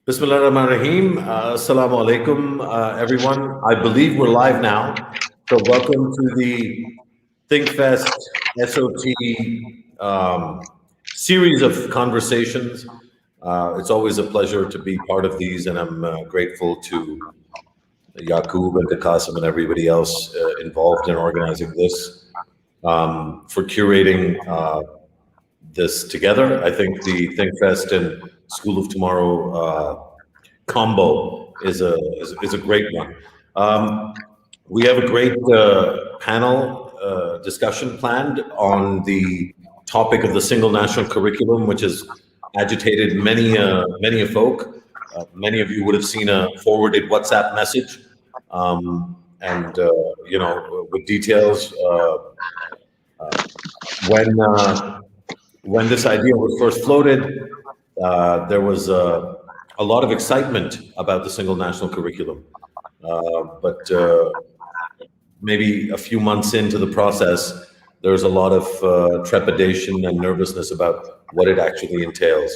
Bismillah ar-Rahman ar-Rahim. Assalamu alaikum, everyone. I believe we're live now. So welcome to the ThinkFest SOT series of conversations. It's always a pleasure to be part of these, and I'm grateful to Yaqub and to Qasim and everybody else involved in organizing this, for curating this together. I think the ThinkFest and School of Tomorrow combo is a great one. We have a great panel discussion planned on the topic of the single national curriculum, which has agitated many a folk. Many of you would have seen a forwarded WhatsApp message, and with details when this idea was first floated. There was a lot of excitement about the single national curriculum, but maybe a few months into the process, there's a lot of trepidation and nervousness about what it actually entails.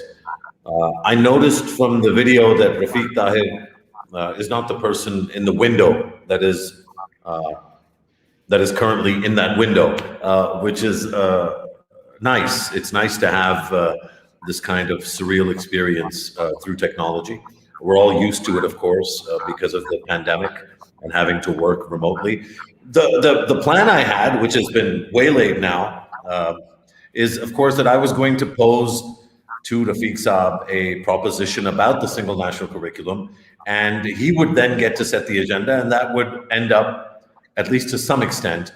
I noticed from the video that Rafiq Tahir is not the person in the window that is currently in that window, which is nice. It's nice to have this kind of surreal experience through technology. We're all used to it, of course, because of the pandemic and having to work remotely. The plan I had, which has been waylaid now, is of course that I was going to pose to Rafiq Saab a proposition about the single national curriculum, and he would then get to set the agenda, and that would end up, at least to some extent,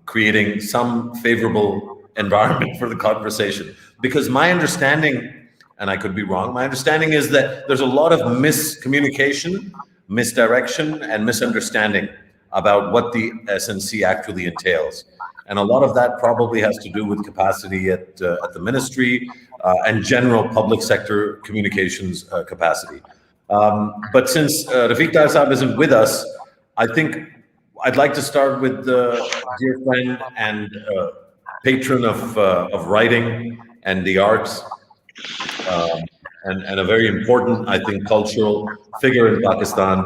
creating some favorable environment for the conversation. Because my understanding, and I could be wrong, my understanding is that there's a lot of miscommunication, misdirection, and misunderstanding about what the SNC actually entails. And a lot of that probably has to do with capacity at the ministry and general public sector communications capacity. But since Rafiq Tahir Saab isn't with us, I think I'd like to start with the dear friend and patron of writing and the arts, and a very important, I think, cultural figure in Pakistan,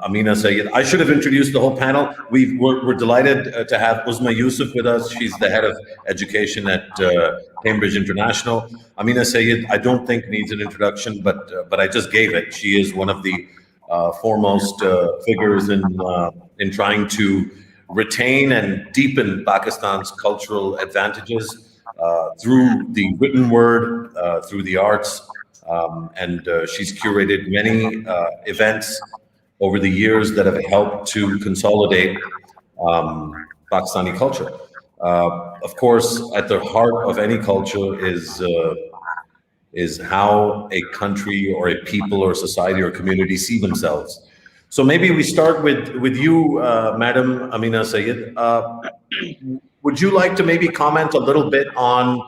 Amina Sayyed. I should have introduced the whole panel. We're delighted to have Uzma Yusuf with us. She's the head of education at Cambridge International. Amina Sayyed, I don't think needs an introduction, but I just gave it. She is one of the foremost figures in trying to retain and deepen Pakistan's cultural advantages through the written word, through the arts, and she's curated many events over the years that have helped to consolidate Pakistani culture. Of course, at the heart of any culture is how a country or a people or society or community see themselves. So maybe we start with you, Madam Amina Sayyed. Would you like to maybe comment a little bit on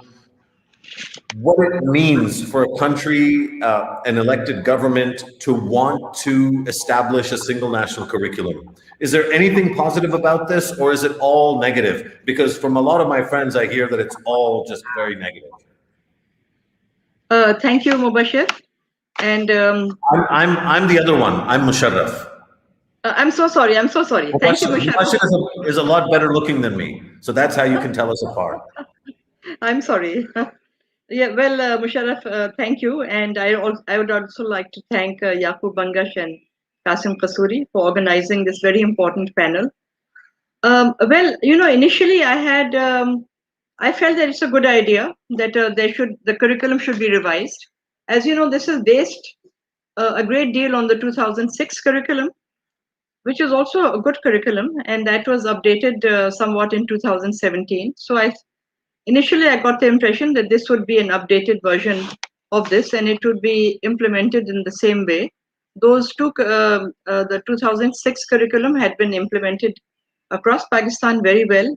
what it means for a country, an elected government, to want to establish a single national curriculum? Is there anything positive about this, or is it all negative? Because from a lot of my friends, I hear that it's all just very negative. Thank you, Mubashir. And I'm the other one. I'm Musharraf. I'm so sorry. I'm so sorry. Thank you, Musharraf. Mubashir is a lot better looking than me, so that's how you can tell us apart. I'm sorry. Yeah, well, Musharraf, thank you. And I would also like to thank Yaqub Bangash and Qasim Qasuri for organizing this very important panel. Well, initially I felt that it's a good idea that the curriculum should be revised. As you know, this is based a great deal on the 2006 curriculum, which is also a good curriculum, and that was updated somewhat in 2017. So initially I got the impression that this would be an updated version of this, and it would be implemented in the same way. The 2006 curriculum had been implemented across Pakistan very well,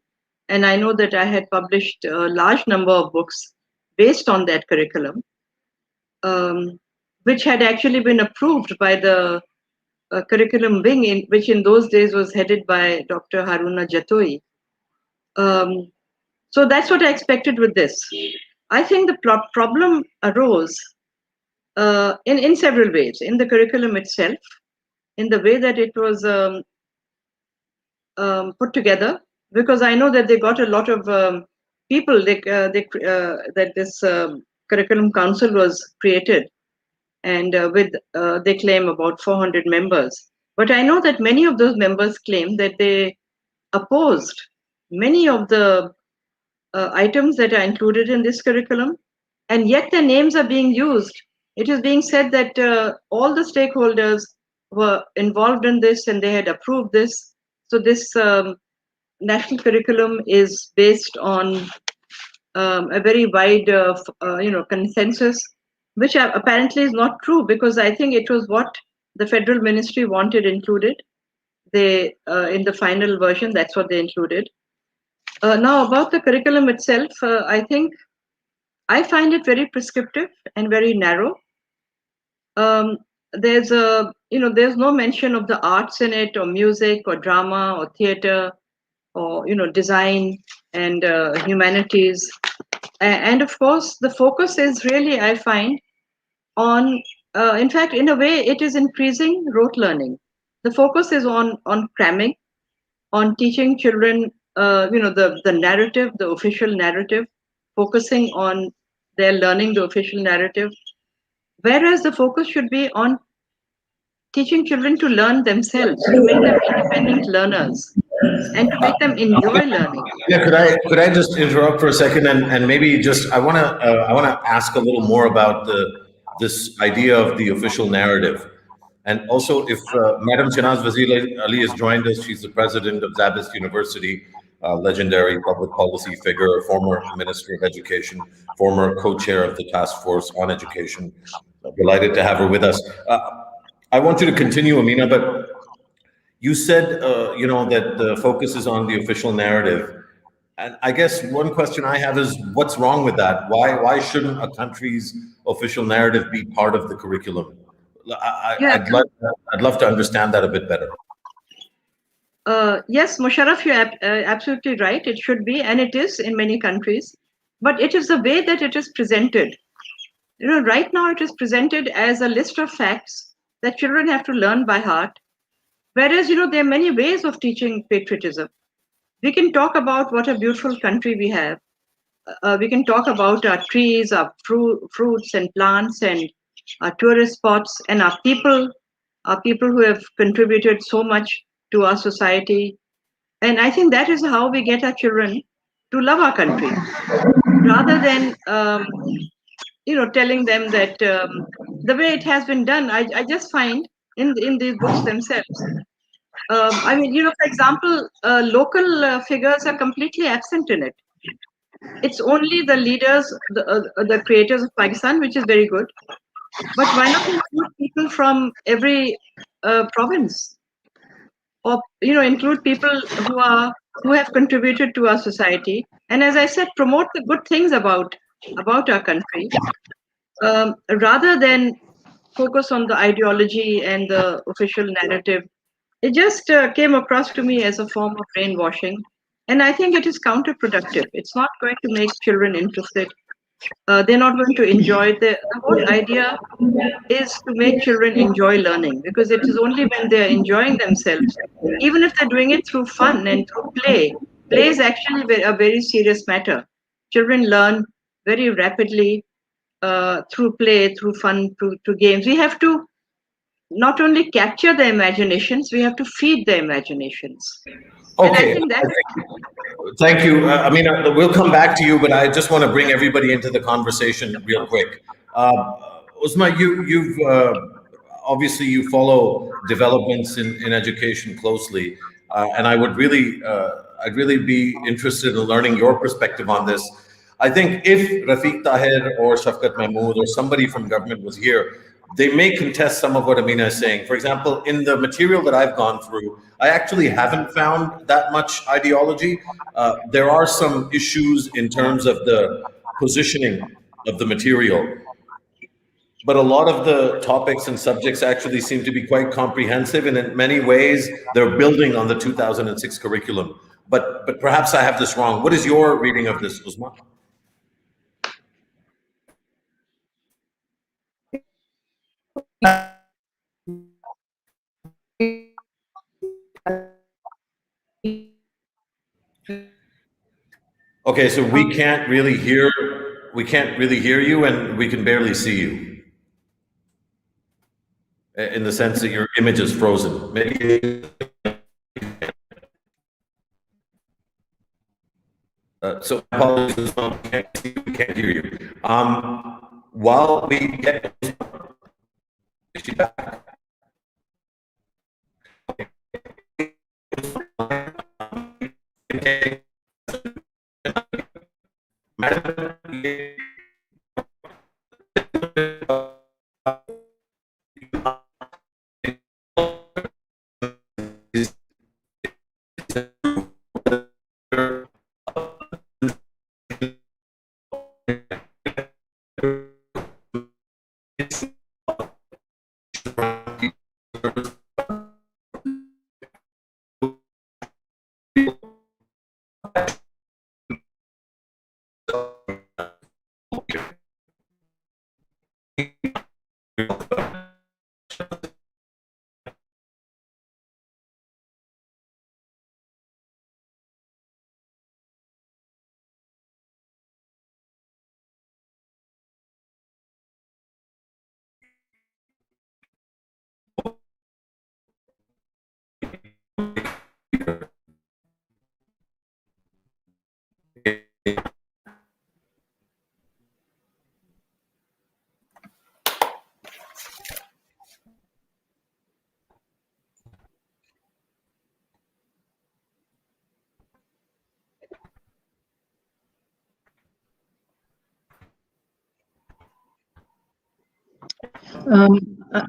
and I know that I had published a large number of books based on that curriculum, which had actually been approved by the curriculum wing, which in those days was headed by Dr. Haruna Jatoi. So that's what I expected with this. I think the problem arose in several ways, in the curriculum itself, in the way that it was put together, because I know that they got a lot of people that this curriculum council was created, and with they claim about 400 members. But I know that many of those members claim that they opposed many of the items that are included in this curriculum, and yet their names are being used. It is being said that all the stakeholders were involved in this and they had approved this. So this national curriculum is based on a very wide, consensus, which apparently is not true, because I think it was what the federal ministry wanted included. They in the final version, that's what they included. Now about the curriculum itself, I think I find it very prescriptive and very narrow. There's there's no mention of the arts in it, or music, or drama, or theater, or design and humanities. And of course, the focus is really, I find, on, in fact, in a way, it is increasing rote learning. The focus is on cramming, on teaching children, the narrative, the official narrative, focusing on their learning the official narrative, whereas the focus should be on teaching children to learn themselves, to make them independent learners, and to make them enjoy learning. Yeah, could I just interrupt for a second, and maybe just I wanna ask a little more about this idea of the official narrative, and also if Madam Shanaz Wazir Ali has joined us. She's the president of Zabist University, legendary public policy figure, former Minister of Education, former co-chair of the Task Force on Education. Delighted to have her with us. I want you to continue, Amina, but you said, that the focus is on the official narrative. And I guess one question I have is, what's wrong with that? Why shouldn't a country's official narrative be part of the curriculum? I'd love to understand that a bit better. Yes, Musharraf, you're absolutely right. It should be, and it is in many countries. But it is the way that it is presented. Right now it is presented as a list of facts that children have to learn by heart. Whereas, there are many ways of teaching patriotism. We can talk about what a beautiful country we have. We can talk about our trees, our fruits and plants, and our tourist spots, and our people who have contributed so much to our society. And I think that is how we get our children to love our country, rather than telling them that the way it has been done. I just find in these books themselves, for example, local figures are completely absent in it. It's only the leaders, the creators of Pakistan, which is very good. But why not include people from every province, or include people who have contributed to our society, and, as I said, promote the good things about our country, rather than focus on the ideology and the official narrative. It just came across to me as a form of brainwashing, and I think it is counterproductive. It's not going to make children interested. They're not going to enjoy it. The whole idea is to make children enjoy learning, because it is only when they're enjoying themselves, even if they're doing it through fun and through play. Play is actually a very serious matter. Children learn very rapidly through play, through fun, through games. We have to not only capture their imaginations, we have to feed their imaginations. Okay. Thank you. Amina, we'll come back to you, but I just want to bring everybody into the conversation real quick. Uzma, you've obviously you follow developments in education closely, and I'd really be interested in learning your perspective on this. I think if Rafiq Tahir or Shafqat Mahmood or somebody from government was here, they may contest some of what Amina is saying. For example, in the material that I've gone through, I actually haven't found that much ideology. There are some issues in terms of the positioning of the material, but a lot of the topics and subjects actually seem to be quite comprehensive, and in many ways, they're building on the 2006 curriculum. But perhaps I have this wrong. What is your reading of this, Uzma? Okay, so we can't really hear you, and we can barely see you. In the sense that your image is frozen. Maybe. So apologies, we can't hear you. While we get, is she back?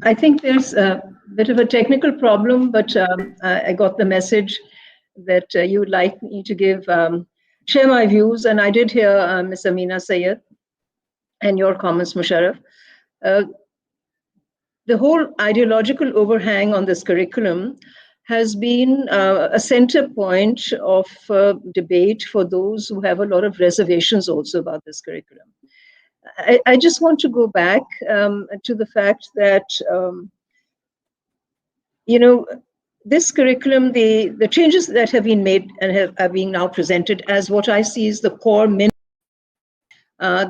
I think there's a bit of a technical problem, but I got the message that you would like me to share my views, and I did hear Ms. Amina Sayed and your comments, Musharraf. The whole ideological overhang on this curriculum has been a center point of debate for those who have a lot of reservations also about this curriculum. I just want to go back to the fact that, this curriculum, the changes that have been made and are being now presented as what I see is the core minimum.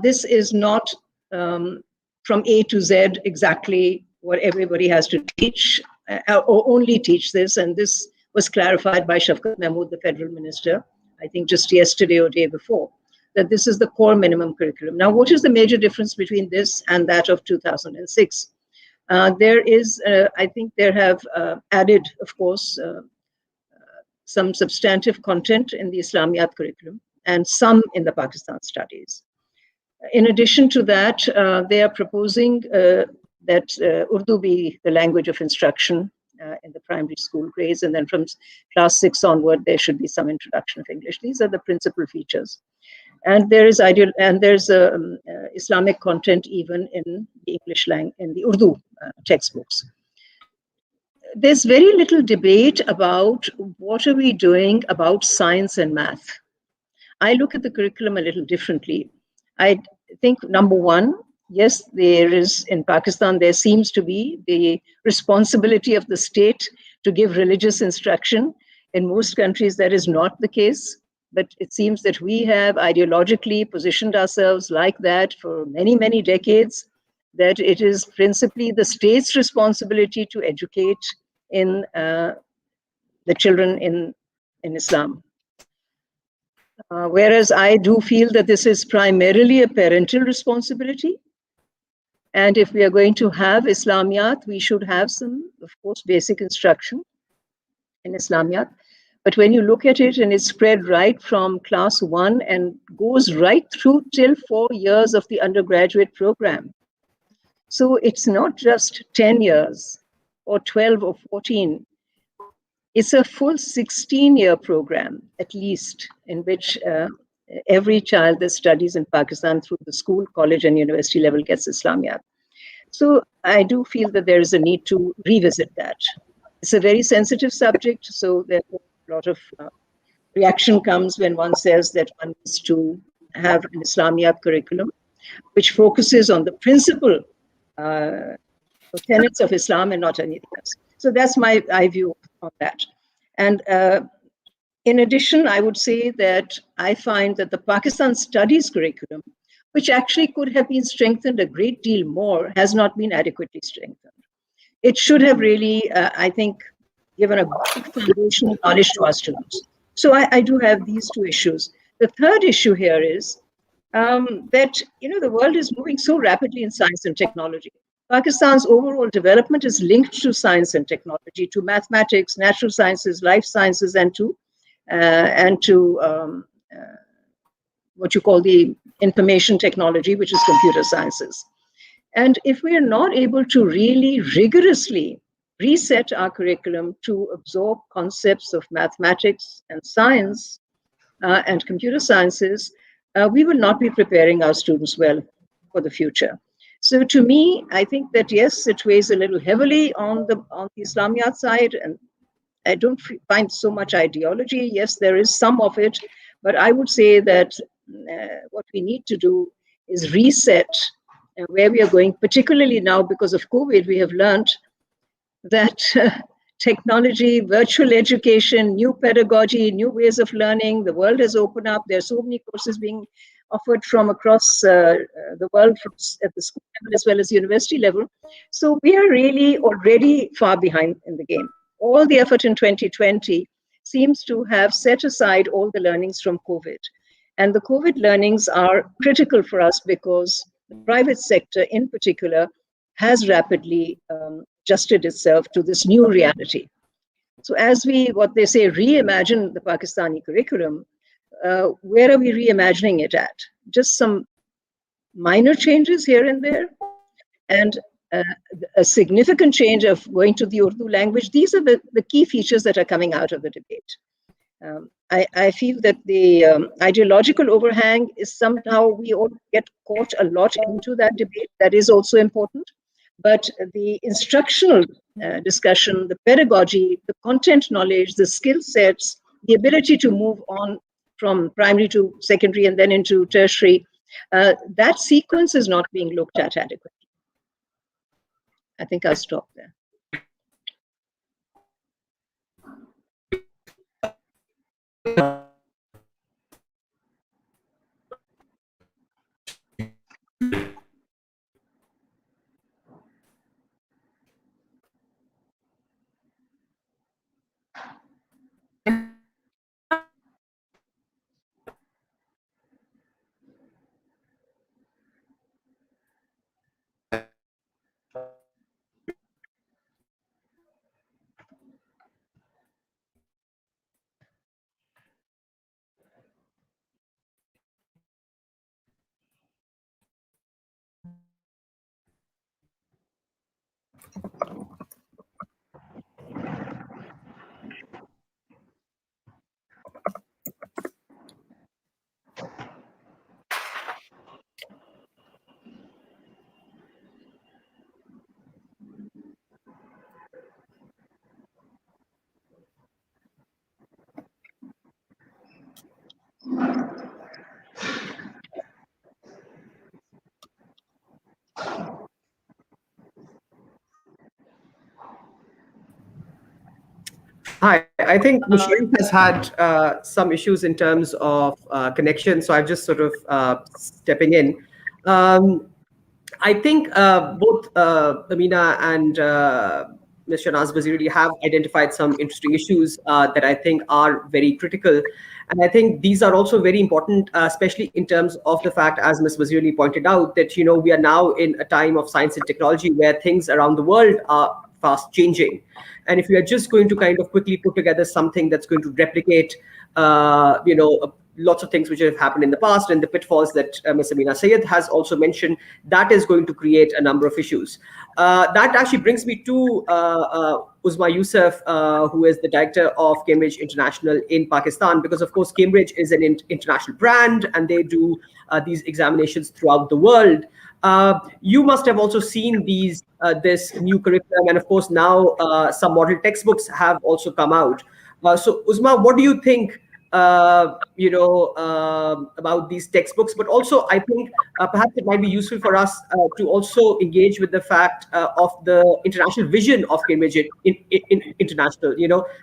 This is not from A to Z exactly what everybody has to teach or only teach this. And this was clarified by Shafqat Mahmood, the federal minister, I think just yesterday or day before, that this is the core minimum curriculum. Now, what is the major difference between this and that of 2006? There is, I think there have added, of course, some substantive content in the Islamiyat curriculum and some in the Pakistan studies. In addition to that, they are proposing that Urdu be the language of instruction in the primary school grades, and then from class 6 onward, there should be some introduction of English. These are the principal features. And there is Islamic content even in the English language, in the Urdu textbooks. There's very little debate about what are we doing about science and math. I look at the curriculum a little differently. I think, number one, yes, there is, in Pakistan, there seems to be the responsibility of the state to give religious instruction. In most countries, that is not the case. But it seems that we have ideologically positioned ourselves like that for many, many decades, that it is principally the state's responsibility to educate in the children in Islam. Whereas I do feel that this is primarily a parental responsibility. And if we are going to have Islamiyat, we should have some, of course, basic instruction in Islamiyat. But when you look at it and it's spread right from class 1 and goes right through till 4 years of the undergraduate program. So it's not just 10 years or 12 or 14. It's a full 16-year program, at least, in which every child that studies in Pakistan through the school, college, and university level gets Islamiyat. So I do feel that there is a need to revisit that. It's a very sensitive subject, so therefore a lot of reaction comes when one says that one needs to have an Islamiyat curriculum, which focuses on the principal tenets of Islam and not anything else. So that's my view on that. And In addition, I would say that I find that the Pakistan Studies curriculum, which actually could have been strengthened a great deal more, has not been adequately strengthened. It should have really, I think, given a big foundational knowledge to our students. So I do have these two issues. The third issue here is that the world is moving so rapidly in science and technology. Pakistan's overall development is linked to science and technology, to mathematics, natural sciences, life sciences, and to what you call the information technology, which is computer sciences. And if we are not able to really rigorously reset our curriculum to absorb concepts of mathematics and science and computer sciences, we will not be preparing our students well for the future. So to me, I think that yes, it weighs a little heavily on the Islamiyat side, and I don't find so much ideology. Yes, there is some of it, but I would say that what we need to do is reset where we are going, particularly now because of COVID. We have learned that technology, virtual education, new pedagogy, new ways of learning, the world has opened up. There are so many courses being offered from across the world, at the school level as well as university level. So we are really already far behind in the game. All the effort in 2020 seems to have set aside all the learnings from COVID. And the COVID learnings are critical for us because the private sector in particular has rapidly adjusted itself to this new reality. So as we, what they say, reimagine the Pakistani curriculum, where are we reimagining it at? Just some minor changes here and there, and a significant change of going to the Urdu language. These are the key features that are coming out of the debate. I feel that the ideological overhang is somehow, we all get caught a lot into that debate. That is also important. But the instructional discussion, the pedagogy, the content knowledge, the skill sets, the ability to move on from primary to secondary and then into tertiary, that sequence is not being looked at adequately. I think I'll stop there. Hi, I think Musharraf has had some issues in terms of connection, so I'm just sort of stepping in. I think both Amina and Ms. Shahnaz Waziri have identified some interesting issues that I think are very critical. And I think these are also very important, especially in terms of the fact, as Ms. Waziri pointed out, that we are now in a time of science and technology where things around the world are fast changing. And if we are just going to kind of quickly put together something that's going to replicate, lots of things which have happened in the past and the pitfalls that Ms. Amina Syed has also mentioned, that is going to create a number of issues. That actually brings me to Uzma Yusuf, who is the director of Cambridge International in Pakistan, because of course Cambridge is an international brand and they do these examinations throughout the world. You must have also seen this new curriculum, and of course now some model textbooks have also come out. So Uzma, what do you think about these textbooks, but also I think perhaps it might be useful for us to also engage with the fact of the international vision of Cambridge in International.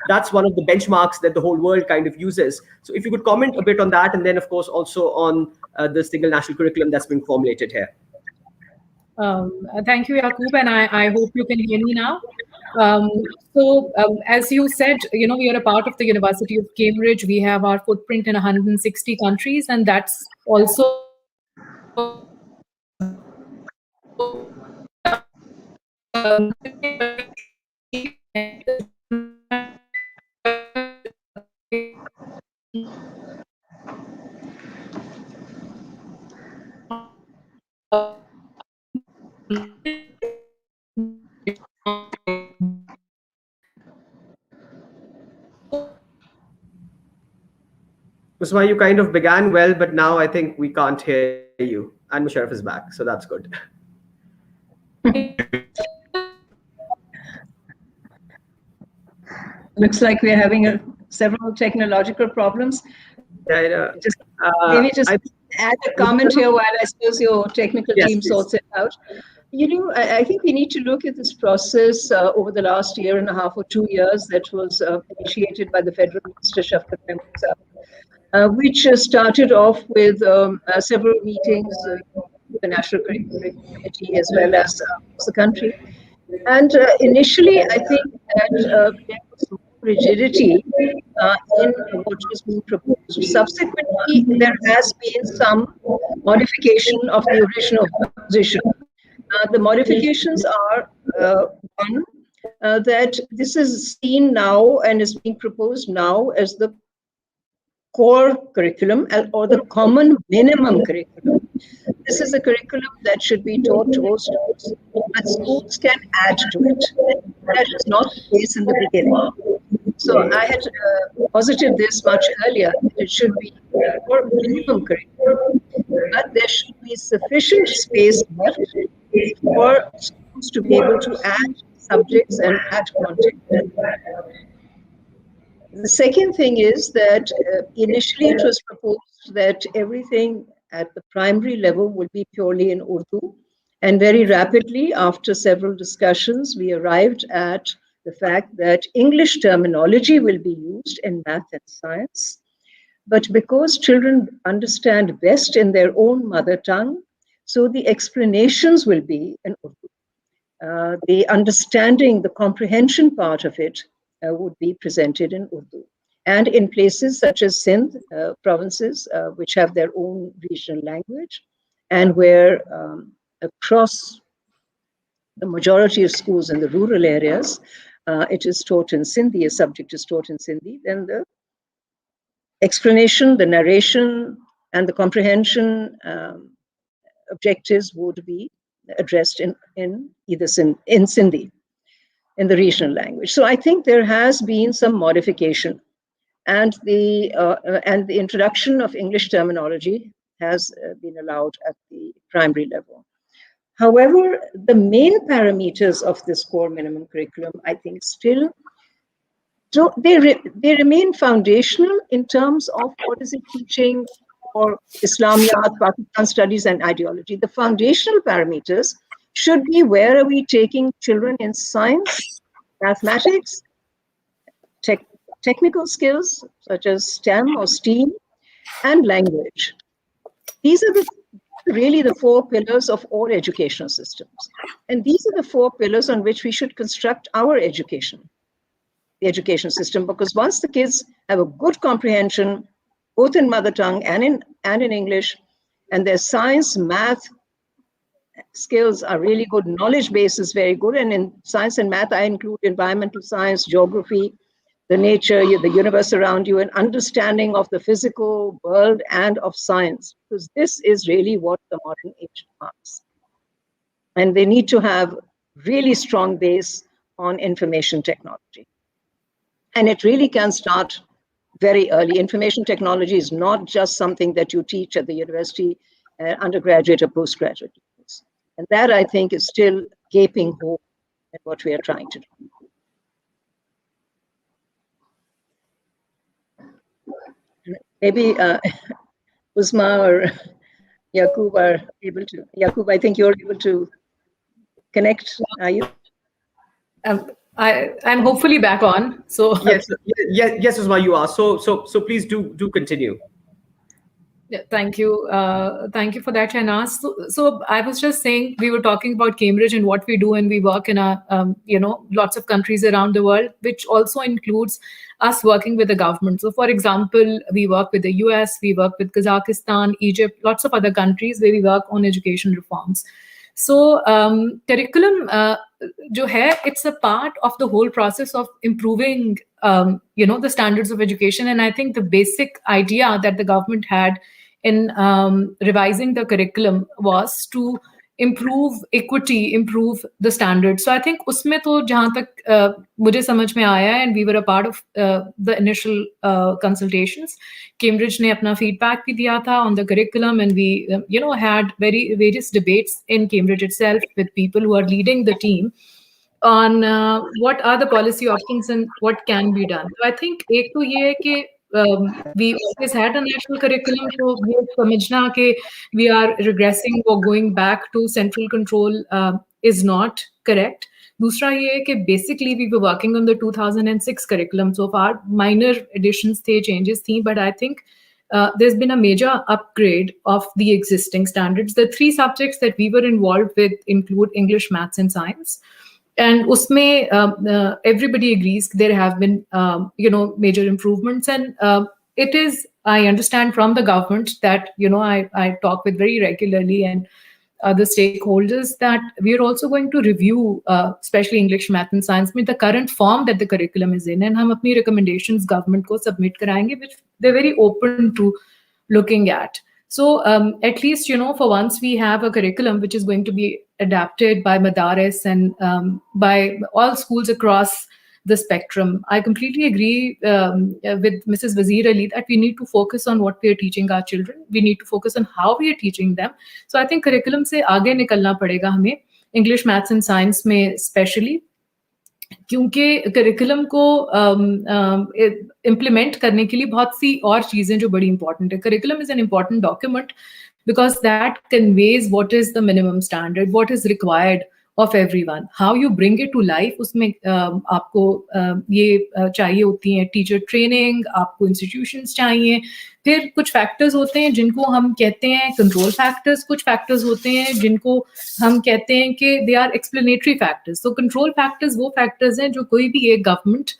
That's one of the benchmarks that the whole world kind of uses. So if you could comment a bit on that, and then of course also on the single national curriculum that's been formulated here. Thank you, Yaqub, and I hope you can hear me now. As you said, we are a part of the University of Cambridge. We have our footprint in 160 countries, and that's also Usma, you kind of began well, but now I think we can't hear you. And Musharraf is back, so that's good. Looks like we're having several technological problems. Yeah, Maybe just add a comment here while I suppose your technical team please. sorts it out. I think we need to look at this process over the last year and a half or 2 years that was initiated by the Federal Minister Shafqat Mahmood Saab, which started off with several meetings with the National Curriculum Committee as well as the country. And initially, I think that there was some rigidity in what was being proposed. Subsequently, there has been some modification of the original position. The modifications are one, that this is seen now and is being proposed now as the core curriculum or the common minimum curriculum. This is a curriculum that should be taught to all students, but schools can add to it. That was not the case in the beginning. So I had posited this much earlier, that it should be for minimum curriculum, but there should be sufficient space left for schools to be able to add subjects and add content. The second thing is that initially it was proposed that everything at the primary level would be purely in Urdu. And very rapidly, after several discussions, we arrived at the fact that English terminology will be used in math and science. But because children understand best in their own mother tongue, so the explanations will be in Urdu. The understanding, the comprehension part of it would be presented in Urdu. And in places such as Sindh provinces, which have their own regional language, and where across the majority of schools in the rural areas, it is taught in Sindhi, a subject is taught in Sindhi, then the explanation, the narration, and the comprehension objectives would be addressed in either in Sindhi, in the regional language. So I think there has been some modification, and the introduction of English terminology has been allowed at the primary level. However, the main parameters of this core minimum curriculum, I think, still they remain foundational in terms of what is it teaching for Islamiyat, Pakistan studies, and ideology. The foundational parameters should be: where are we taking children in science, mathematics, technical skills such as STEM or STEAM, and language. These are really the 4 pillars of all educational systems. And these are the 4 pillars on which we should construct our education, the education system, because once the kids have a good comprehension, both in mother tongue and in English, and their science, math skills are really good, knowledge base is very good. And in science and math, I include environmental science, geography, the nature, the universe around you, and understanding of the physical world and of science, because this is really what the modern age demands. And they need to have really strong base on information technology. And it really can start very early. Information technology is not just something that you teach at the university, undergraduate or postgraduate. And that, I think, is still gaping hole at what we are trying to do. maybe Uzma or Yaqub are able to. Yaqub, I think you're able to connect. Are you? I'm hopefully back on. So Yes, Uzma, you are. So please do continue. yeah, thank you. Thank you for that, Shahnaz. So I was just saying, we were talking about Cambridge and what we do, and we work in lots of countries around the world, which also includes us working with the government. So, for example, we work with the US, we work with Kazakhstan, Egypt, lots of other countries where we work on education reforms. So curriculum, jo hai, it's a part of the whole process of improving, the standards of education. And I think the basic idea that the government had in revising the curriculum was to improve equity, improve the standards. So I think usme to jahan tak mujhe samajh mein aaya, and we were a part of the initial consultations. Cambridge ne apna feedback bhi diya tha on the curriculum, and we had various debates in Cambridge itself with people who are leading the team on what are the policy options and what can be done. So I think ek to ye hai ki we always had a national curriculum, so we samajhna ke we are regressing or going back to central control is not correct. Dusra ye hai ki basically we were working on the 2006 curriculum. So far minor additions the changes thi, but I think there's been a major upgrade of the existing standards. The 3 subjects that we were involved with include English, Maths, and Science. And usme everybody agrees there have been major improvements, and it is, I understand from the government that I talk with very regularly and other stakeholders, that we are also going to review especially English, Math, and Science with the current form that the curriculum is in, and hum apni recommendations government ko submit karayenge, which they're very open to looking at. So at least, for once we have a curriculum which is going to be adapted by Madaris and by all schools across the spectrum. I completely agree with Mrs. Wazir Ali that we need to focus on what we are teaching our children. We need to focus on how we are teaching them. So I think curriculum se aage nikalna padega hame, English, Maths and Science mein especially. क्योंकि curriculum को implement करने के लिए बहुत सी और चीजें जो बड़ी इंपॉर्टेंट है. Curriculum is an important document because that conveys what is the minimum standard, what is required of everyone, how you bring it to life. उसमें आपको ये चाहिए होती हैं टीचर ट्रेनिंग, आपको इंस्टीट्यूशंस चाहिए, फिर कुछ फैक्टर्स होते हैं जिनको हम कहते हैं कंट्रोल फैक्टर्स, कुछ फैक्टर्स होते हैं जिनको हम कहते हैं कि दे आर एक्सप्लेनेटरी फैक्टर्स. तो कंट्रोल फैक्टर्स वो फैक्टर्स हैं जो कोई भी एक गवर्नमेंट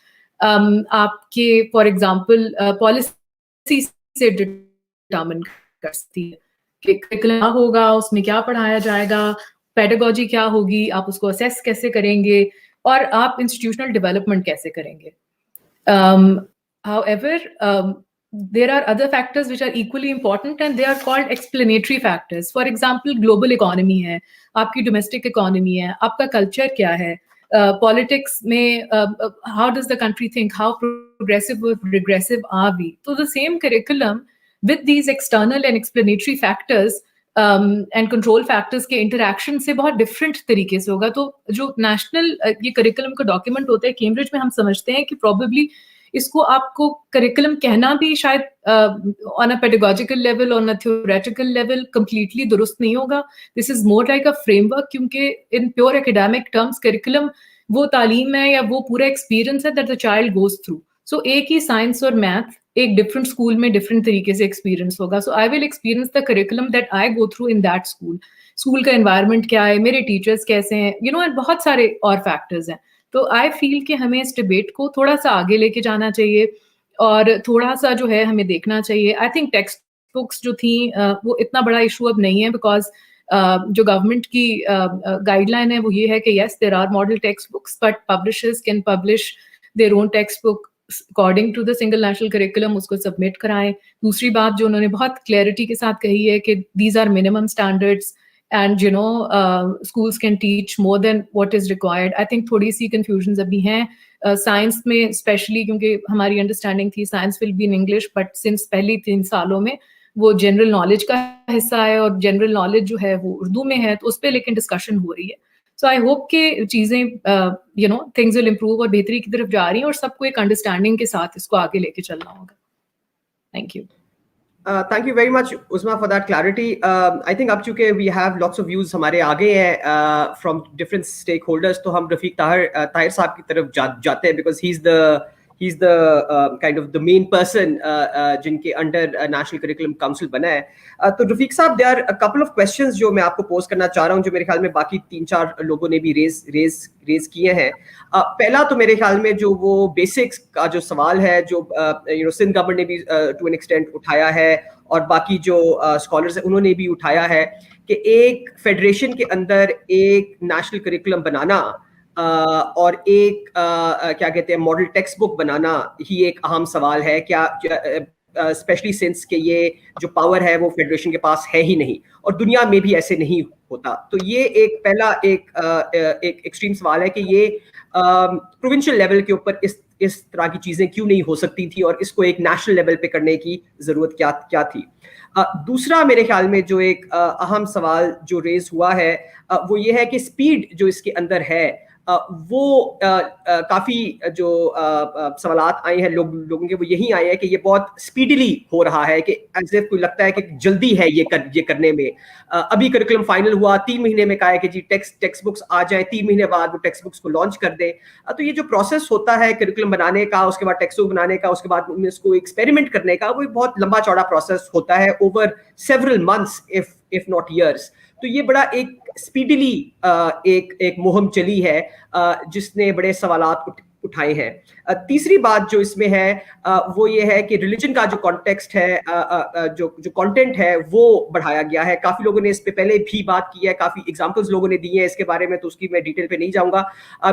आपके फॉर एग्जांपल पॉलिसी से डिटरमिन कर सकती है कि करिकुलम होगा, उसमें क्या पढ़ाया जाएगा, पेडागोजी क्या होगी, आप उसको असेस कैसे करेंगे, और आप इंस्टीट्यूशनल डेवलपमेंट कैसे करेंगे. However, there are other factors which are equally important, and they are called explanatory factors. For example, global economy है, आपकी domestic economy है, आपका culture क्या है, politics में how does the country think, how progressive or regressive are we. So the same curriculum with these external and explanatory factors and control factors के interaction से बहुत different तरीके से होगा. तो जो national ये curriculum का document होता है कैम्ब्रिज में, हम समझते हैं कि probably इसको आपको curriculum कहना भी शायद on a pedagogical level, on a theoretical level completely दुरुस्त नहीं होगा. This is more like a framework, क्योंकि in pure academic terms curriculum वो तालीम है या वो पूरा experience है that the child goes through. So एक ही science और math एक different school में different तरीके से experience होगा. So I will experience the curriculum that I go through in that school. School का environment क्या है, मेरे teachers कैसे हैं, and बहुत सारे और factors हैं. तो I feel कि हमें इस debate को थोड़ा सा आगे लेके जाना चाहिए और थोड़ा सा जो है हमें देखना चाहिए. I think text books जो थी वो इतना बड़ा issue अब नहीं है, because जो government की guideline है वो ये है कि yes, there are model textbooks, but publishers can publish their own textbook according to the single national curriculum, उसको submit कराएं. दूसरी बात जो उन्होंने बहुत clarity के साथ कही है कि these are minimum standards and schools can teach more than what is required. I think थोड़ी सी confusions अभी हैं science में especially, क्योंकि हमारी understanding थी science will be in English, but since पहली 3 सालों में वो general knowledge का हिस्सा है और general knowledge जो है वो उर्दू में है, तो उस पर लेकिन discussion हो रही है. So I hope कि चीजें things will improve और बेहतरी की तरफ जा रही हैं और सबको एक understanding के साथ इसको आगे लेके चलना होगा. Thank you. Thank you very much, Uzma, for that clarity. I think अब चूंकि we have lots of views हमारे आगे हैं from different stakeholders, तो हम रफीक ताहिर साहब की तरफ जाते हैं, because he's the kind of the main person जिनके under National Curriculum Council बना है. तो रफीक साहब, there are a couple of questions जो मैं आपको पोस्ट करना चाह रहा हूँ, जो मेरे ख्याल में बाकी 3-4 लोगों ने भी रेज किए हैं. पहला तो मेरे ख्याल में जो वो बेसिक्स का जो सवाल है, जो सिंध गवर्नमेंट ने भी टू एन एक्सटेंट उठाया है, और बाकी जो स्कॉलर्स हैं उन्होंने भी उठाया है, कि एक फेडरेशन के अंदर एक नेशनल करिकुलम बनाना और एक क्या कहते हैं मॉडल टेक्स्ट बुक बनाना ही एक अहम सवाल है. क्या स्पेशली सिंस के ये जो पावर है वो फेडरेशन के पास है ही नहीं, और दुनिया में भी ऐसे नहीं होता. तो ये एक पहला एक एक्सट्रीम सवाल है कि ये प्रोविंशियल लेवल के ऊपर इस तरह की चीजें क्यों नहीं हो सकती थी, और इसको एक नेशनल लेवल पे करने की जरूरत क्या थी. दूसरा मेरे ख्याल में जो एक अहम सवाल जो रेज हुआ है वो ये है कि स्पीड जो इसके अंदर है वो काफी जो सवालात आए हैं लोगों के, वो यही आए हैं कि ये बहुत स्पीडली हो रहा है, कि एज इफ कोई लगता है कि जल्दी है ये करने में. अभी करिकुलम फाइनल हुआ, 3 महीने में कहा है कि जी टेक्स्ट बुक्स आ जाए, 3 महीने बाद वो टेक्स्ट बुक्स को लॉन्च कर दे. तो ये जो प्रोसेस होता है करिकुलम बनाने का, उसके बाद टेक्स्ट बुक बनाने का, उसके बाद इसको एक्सपेरिमेंट करने का, वो बहुत लंबा चौड़ा प्रोसेस होता है over several months if not years. तो ये बड़ा एक स्पीडली एक मुहिम चली है जिसने बड़े सवालात उठाए हैं. तीसरी बात जो इसमें है वो ये है कि रिलीजन का जो कॉन्टेक्स्ट है, जो कंटेंट है वो बढ़ाया गया है. काफी लोगों ने इस पे पहले भी बात की है, काफी एग्जांपल्स लोगों ने दी हैं इसके बारे में, तो उसकी मैं डिटेल पे नहीं जाऊंगा.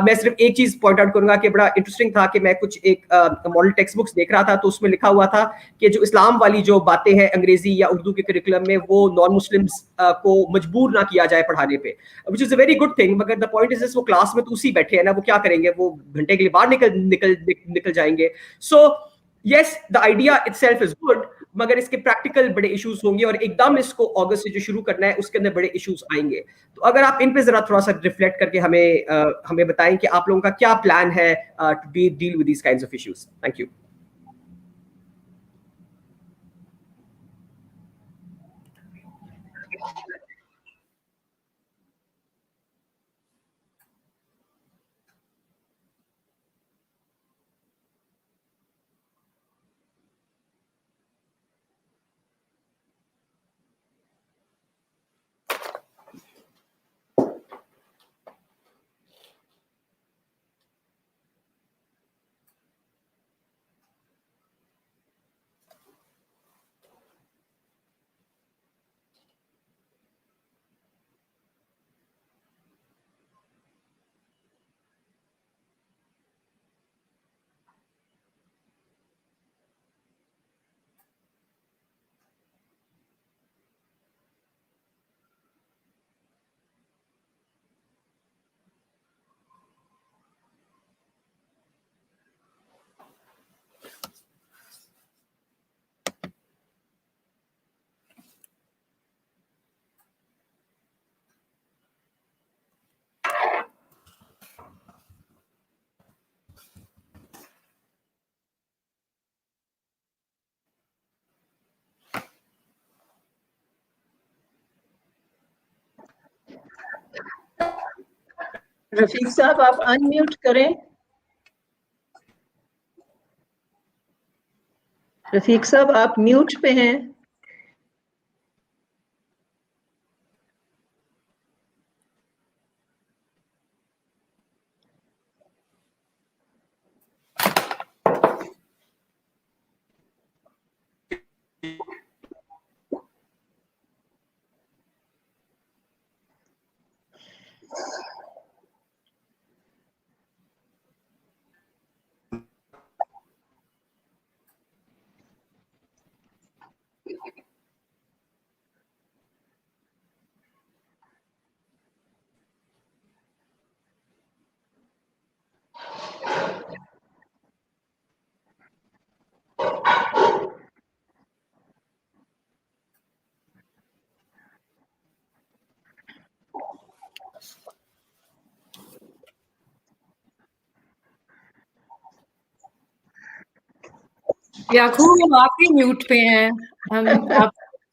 मैं सिर्फ एक चीज पॉइंट आउट करूंगा कि बड़ा इंटरेस्टिंग था कि मैं कुछ एक मॉडल टेक्स्ट बुक्स देख रहा था, तो उसमें लिखा हुआ था कि जो इस्लाम वाली जो बातें हैं अंग्रेजी या उर्दू के करिकुलम में, वो नॉन मुस्लिम्स को मजबूर ना किया जाए पढ़ाने पे, which is a very good thing. मगर द पॉइंट इज वो क्लास में तो उसी बैठे हैं ना, वो क्या करेंगे, वो घंटे के लिए बाहर निकल जाएंगे. So yes, the idea itself is good, मगर इसके प्रैक्टिकल बड़े इश्यूज होंगे, और एकदम इसको अगस्त से जो शुरू करना है उसके अंदर बड़े इश्यूज आएंगे. तो अगर आप इन पे जरा थोड़ा सा रिफ्लेक्ट करके हमें बताएं कि आप लोगों का क्या प्लान है to deal with these kinds of issues. Thank you. Rafiq साहब, आप अनम्यूट करें. रफीक साहब, आप म्यूट पे हैं. याकूब, आप ही म्यूट पे हैं. आप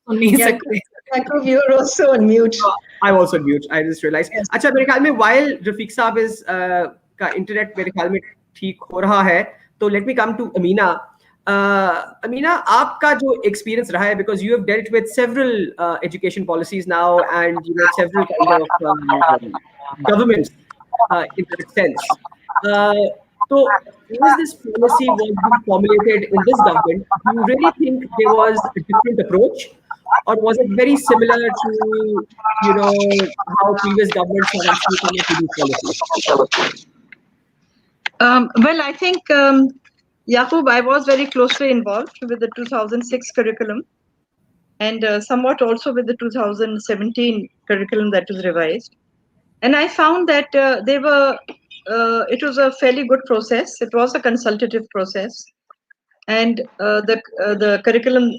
सुन नहीं Yeah. सकते. Yakub, you're also on mute. I'm also mute. I just realized. अच्छा मेरे ख्याल में while Rafiq साहब is का internet मेरे ख्याल में ठीक हो रहा है, तो let me come to Ameena. Ameena, आपका जो experience रहा है, because you have dealt with several education policies now and several kind of governments in that sense. So as this policy was being formulated in this government, do you really think there was a different approach? Or was it very similar to, how previous governments have actually come up with these policies? Well, I think, Yaqub, I was very closely involved with the 2006 curriculum and somewhat also with the 2017 curriculum that was revised. And I found that it was a fairly good process. It was a consultative process. And the curriculum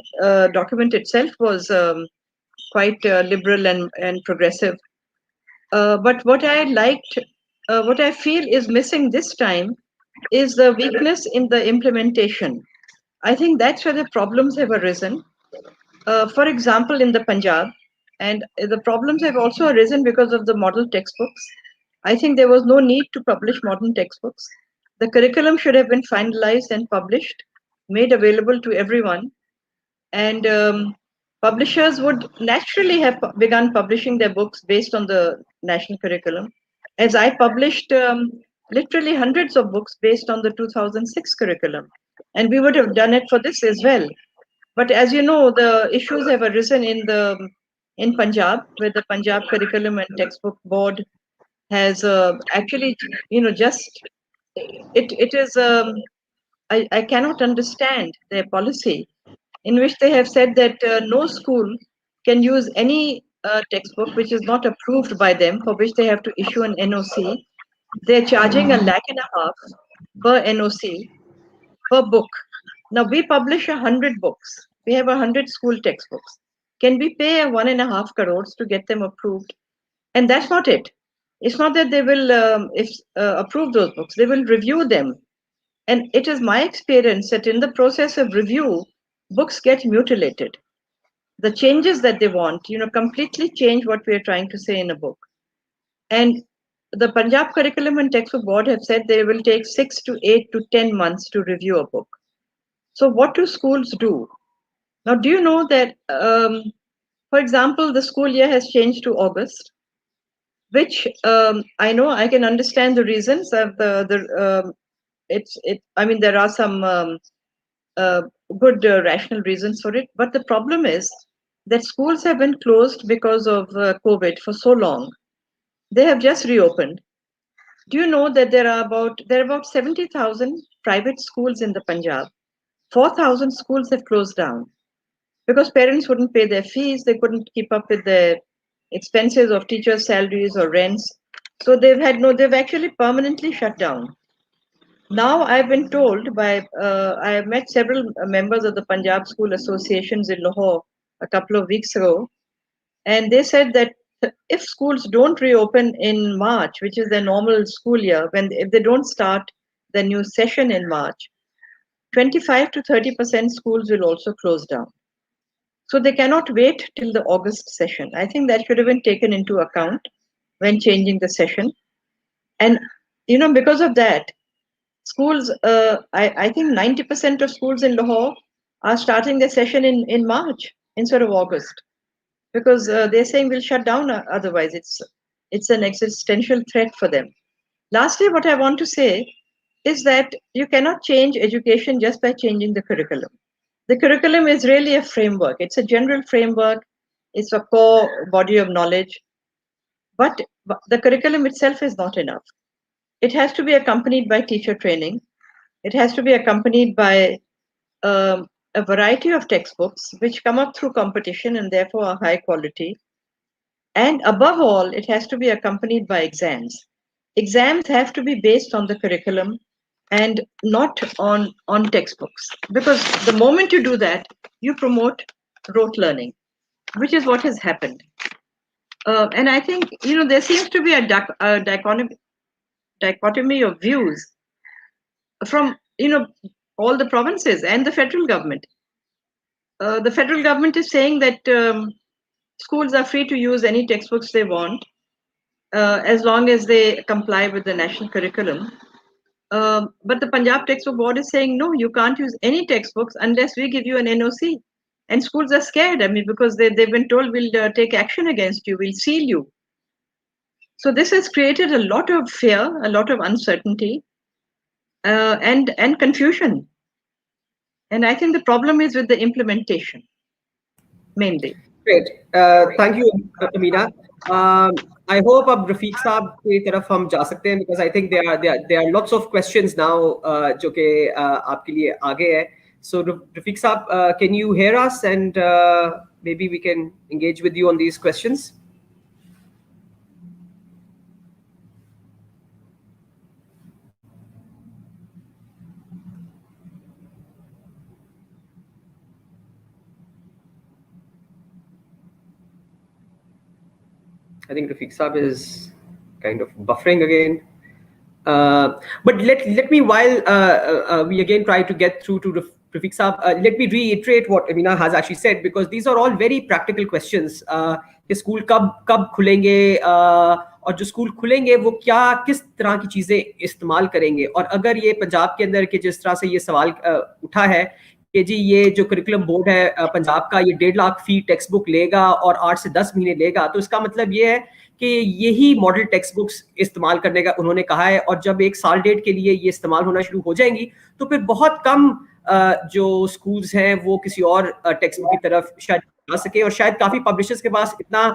document itself was quite liberal and progressive. But what I liked, what I feel is missing this time is the weakness in the implementation. I think that's where the problems have arisen. For example, in the Punjab, and the problems have also arisen because of the model textbooks. I think there was no need to publish modern textbooks. The curriculum should have been finalized and published, made available to everyone. And publishers would naturally have begun publishing their books based on the national curriculum. As I published literally hundreds of books based on the 2006 curriculum. And we would have done it for this as well. But as you know, the issues have arisen in Punjab, where the Punjab Curriculum and Textbook Board has actually, just it is. I cannot understand their policy, in which they have said that no school can use any textbook which is not approved by them, for which they have to issue an NOC. They're charging $1.5 lakh per NOC per book. Now we publish 100 books. We have 100 school textbooks. Can we pay 1.5 crores to get them approved? And that's not it. It's not that they will approve those books. They will review them. And it is my experience that in the process of review, books get mutilated. The changes that they want, completely change what we are trying to say in a book. And the Punjab Curriculum and Textbook Board have said they will take 6 to 8 to 10 months to review a book. So what do schools do? Now, do you know that, for example, the school year has changed to August, which I know I can understand the reasons of I mean, there are some good rational reasons for it, but the problem is that schools have been closed because of COVID for so long. They have just reopened. Do you know that there are about 70,000 private schools in the Punjab? 4,000 schools have closed down because parents wouldn't pay their fees. They couldn't keep up with the expenses of teachers' salaries or rents. So they've actually permanently shut down. Now I've been told I have met several members of the Punjab School Associations in Lahore a couple of weeks ago, and they said that if schools don't reopen in March, which is their normal school year, if they don't start the new session in March, 25 to 30% schools will also close down. So they cannot wait till the August session. I think that should have been taken into account when changing the session. And, because of that, schools, I think 90% of schools in Lahore are starting their session in March instead of August, because they're saying we'll shut down otherwise. It's an existential threat for them. Lastly, what I want to say is that you cannot change education just by changing the curriculum. The curriculum is really a framework. It's a general framework. It's a core body of knowledge. But the curriculum itself is not enough. It has to be accompanied by teacher training. It has to be accompanied by a variety of textbooks which come up through competition and therefore are high quality. And above all, it has to be accompanied by exams. Exams have to be based on the curriculum and not on textbooks. Because the moment you do that, you promote rote learning, which is what has happened. And I think, there seems to be a dichotomy of views from, all the provinces and the federal government. the federal government is saying that schools are free to use any textbooks they want as long as they comply with the national curriculum. But the Punjab Textbook Board is saying, no, you can't use any textbooks unless we give you an NOC. And schools are scared, I mean, because they've been told we'll take action against you, we'll seal you. So this has created a lot of fear, a lot of uncertainty, and confusion. And I think the problem is with the implementation, mainly. Great. Thank you, Ameena. I hope अब रफीक साहब की तरफ हम जा सकते हैं, because I think there are lots of questions now जो कि आपके लिए आगे है. So Rafiq साहब, can you hear us, and maybe we can engage with you on these questions? I think Rafiq Saab is kind of buffering again. But let me, while we again try to get through to Rafiq Saab, let me reiterate what Ameena has actually said, because these are all very practical questions. कि school कब खुलेंगे, और जो school खुलेंगे वो क्या किस तरह की चीजें इस्तेमाल करेंगे. और अगर ये पंजाब के अंदर के जिस तरह से ये सवाल उठा है कि जी ये जो करिकुलम बोर्ड है पंजाब का, ये 1.5 लाख फी टेक्स्ट बुक लेगा और 8 से 10 महीने लेगा, तो इसका मतलब ये है कि यही मॉडल टेक्स्ट बुक्स इस्तेमाल करने का उन्होंने कहा है. और जब 1 साल डेढ़ के लिए ये इस्तेमाल होना शुरू हो जाएंगी, तो फिर बहुत कम जो स्कूल्स हैं वो किसी और टेक्स्ट बुक की तरफ शायद जा सके, और शायद काफी पब्लिशर्स के पास इतना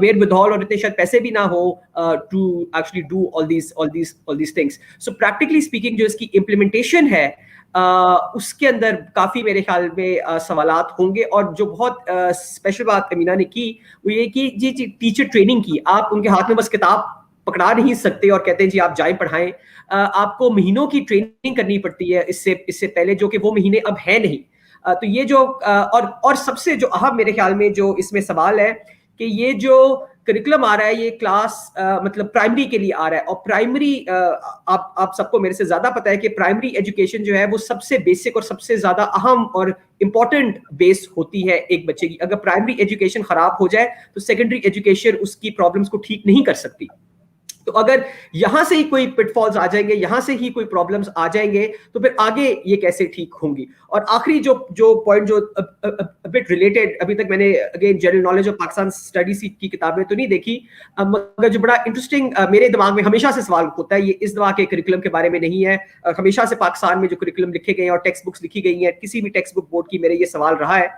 वेयर विदऑल और इतने शायद पैसे भी ना हो to actually do all these things. So practically speaking जो इसकी इम्प्लीमेंटेशन है उसके अंदर काफी मेरे ख्याल में सवालात होंगे. और जो बहुत स्पेशल बात अमीना ने की वो ये कि जी टीचर ट्रेनिंग की, आप उनके हाथ में बस किताब पकड़ा नहीं सकते और कहते हैं जी आप जाए पढ़ाएं. आपको महीनों की ट्रेनिंग करनी पड़ती है इससे पहले, जो कि वो महीने अब है नहीं. तो ये जो और सबसे जो अहम मेरे ख्याल में जो इसमें सवाल है कि ये जो करिकुलम आ रहा है ये क्लास मतलब प्राइमरी के लिए आ रहा है. और प्राइमरी आप सबको मेरे से ज्यादा पता है कि प्राइमरी एजुकेशन जो है वो सबसे बेसिक और सबसे ज्यादा अहम और इम्पोर्टेंट बेस होती है एक बच्चे की. अगर प्राइमरी एजुकेशन खराब हो जाए तो सेकेंडरी एजुकेशन उसकी प्रॉब्लम्स को ठीक नहीं कर सकती. तो अगर यहां से ही कोई पिटफॉल्स आ जाएंगे, यहां से ही कोई प्रॉब्लम्स आ जाएंगे, तो फिर आगे ये कैसे ठीक होंगी. और आखिरी जो पॉइंट जो बिट रिलेटेड, अभी तक मैंने again general knowledge of Pakistan studies की किताबें तो नहीं देखी, मगर जो बड़ा इंटरेस्टिंग मेरे दिमाग में हमेशा से सवाल होता है, ये इस दवा के करिकुलम के बारे में नहीं है. हमेशा से पाकिस्तान में जो करिकुलम लिखे गए हैं और टेक्स्ट बुक्स लिखी गई हैं, किसी भी टेक्स्ट बुक बोर्ड की मेरे ये सवाल रहा है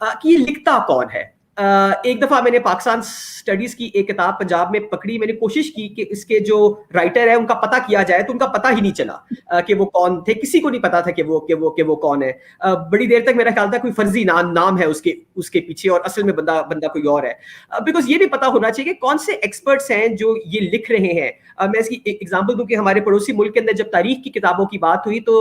कि ये लिखता कौन है. एक दफा मैंने पाकिस्तान स्टडीज की एक किताब पंजाब में पकड़ी, मैंने कोशिश की कि इसके जो राइटर है उनका पता किया जाए, तो उनका पता ही नहीं चला कि वो कौन थे. किसी को नहीं पता था कि वो कौन है. बड़ी देर तक मेरा ख्याल था कोई फर्जी नाम है उसके पीछे और असल में बंदा कोई और है. बिकॉज ये भी पता होना चाहिए कि कौन से एक्सपर्ट्स हैं जो ये लिख रहे हैं. मैं इसकी एक एग्जाम्पल दूं कि हमारे पड़ोसी मुल्क के अंदर जब तारीख की किताबों की बात हुई तो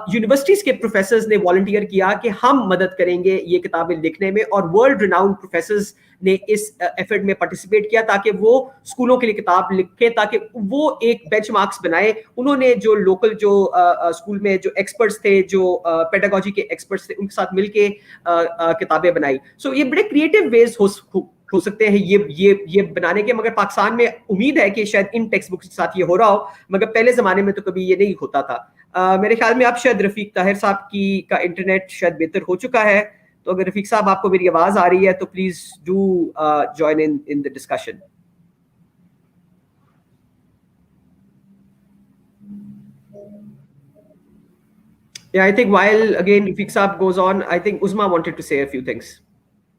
यूनिवर्सिटीज के प्रोफेसर्स ने वॉलंटियर किया कि हम मदद करेंगे ये किताबें लिखने में, और वर्ल्ड रिनाउंड प्रोफेसर्स ने इस एफर्ट में पार्टिसिपेट किया ताकि वो स्कूलों के लिए किताब लिखे, ताकि वो एक बेंचमार्क्स बनाए. उन्होंने जो लोकल जो स्कूल में जो एक्सपर्ट्स थे, जो पेडागोजी के एक्सपर्ट्स थे, उनके साथ मिलके किताबें बनाई. सो ये बड़े क्रिएटिव वेज हो सकते हैं ये बनाने के. मगर पाकिस्तान में उम्मीद है कि शायद इन टेक्स्ट बुक्स के साथ ये हो रहा हो, मगर पहले जमाने में तो कभी ये नहीं होता था. मेरे ख्याल में अब शायद रफीक ताहिर साहब का इंटरनेट शायद बेहतर हो चुका है. तो अगर रफीक साहब आपको मेरी आवाज आ रही है तो please do join in the discussion. Yeah, I think while again Rafiq Saab goes on, I think Uzma wanted to say a few things.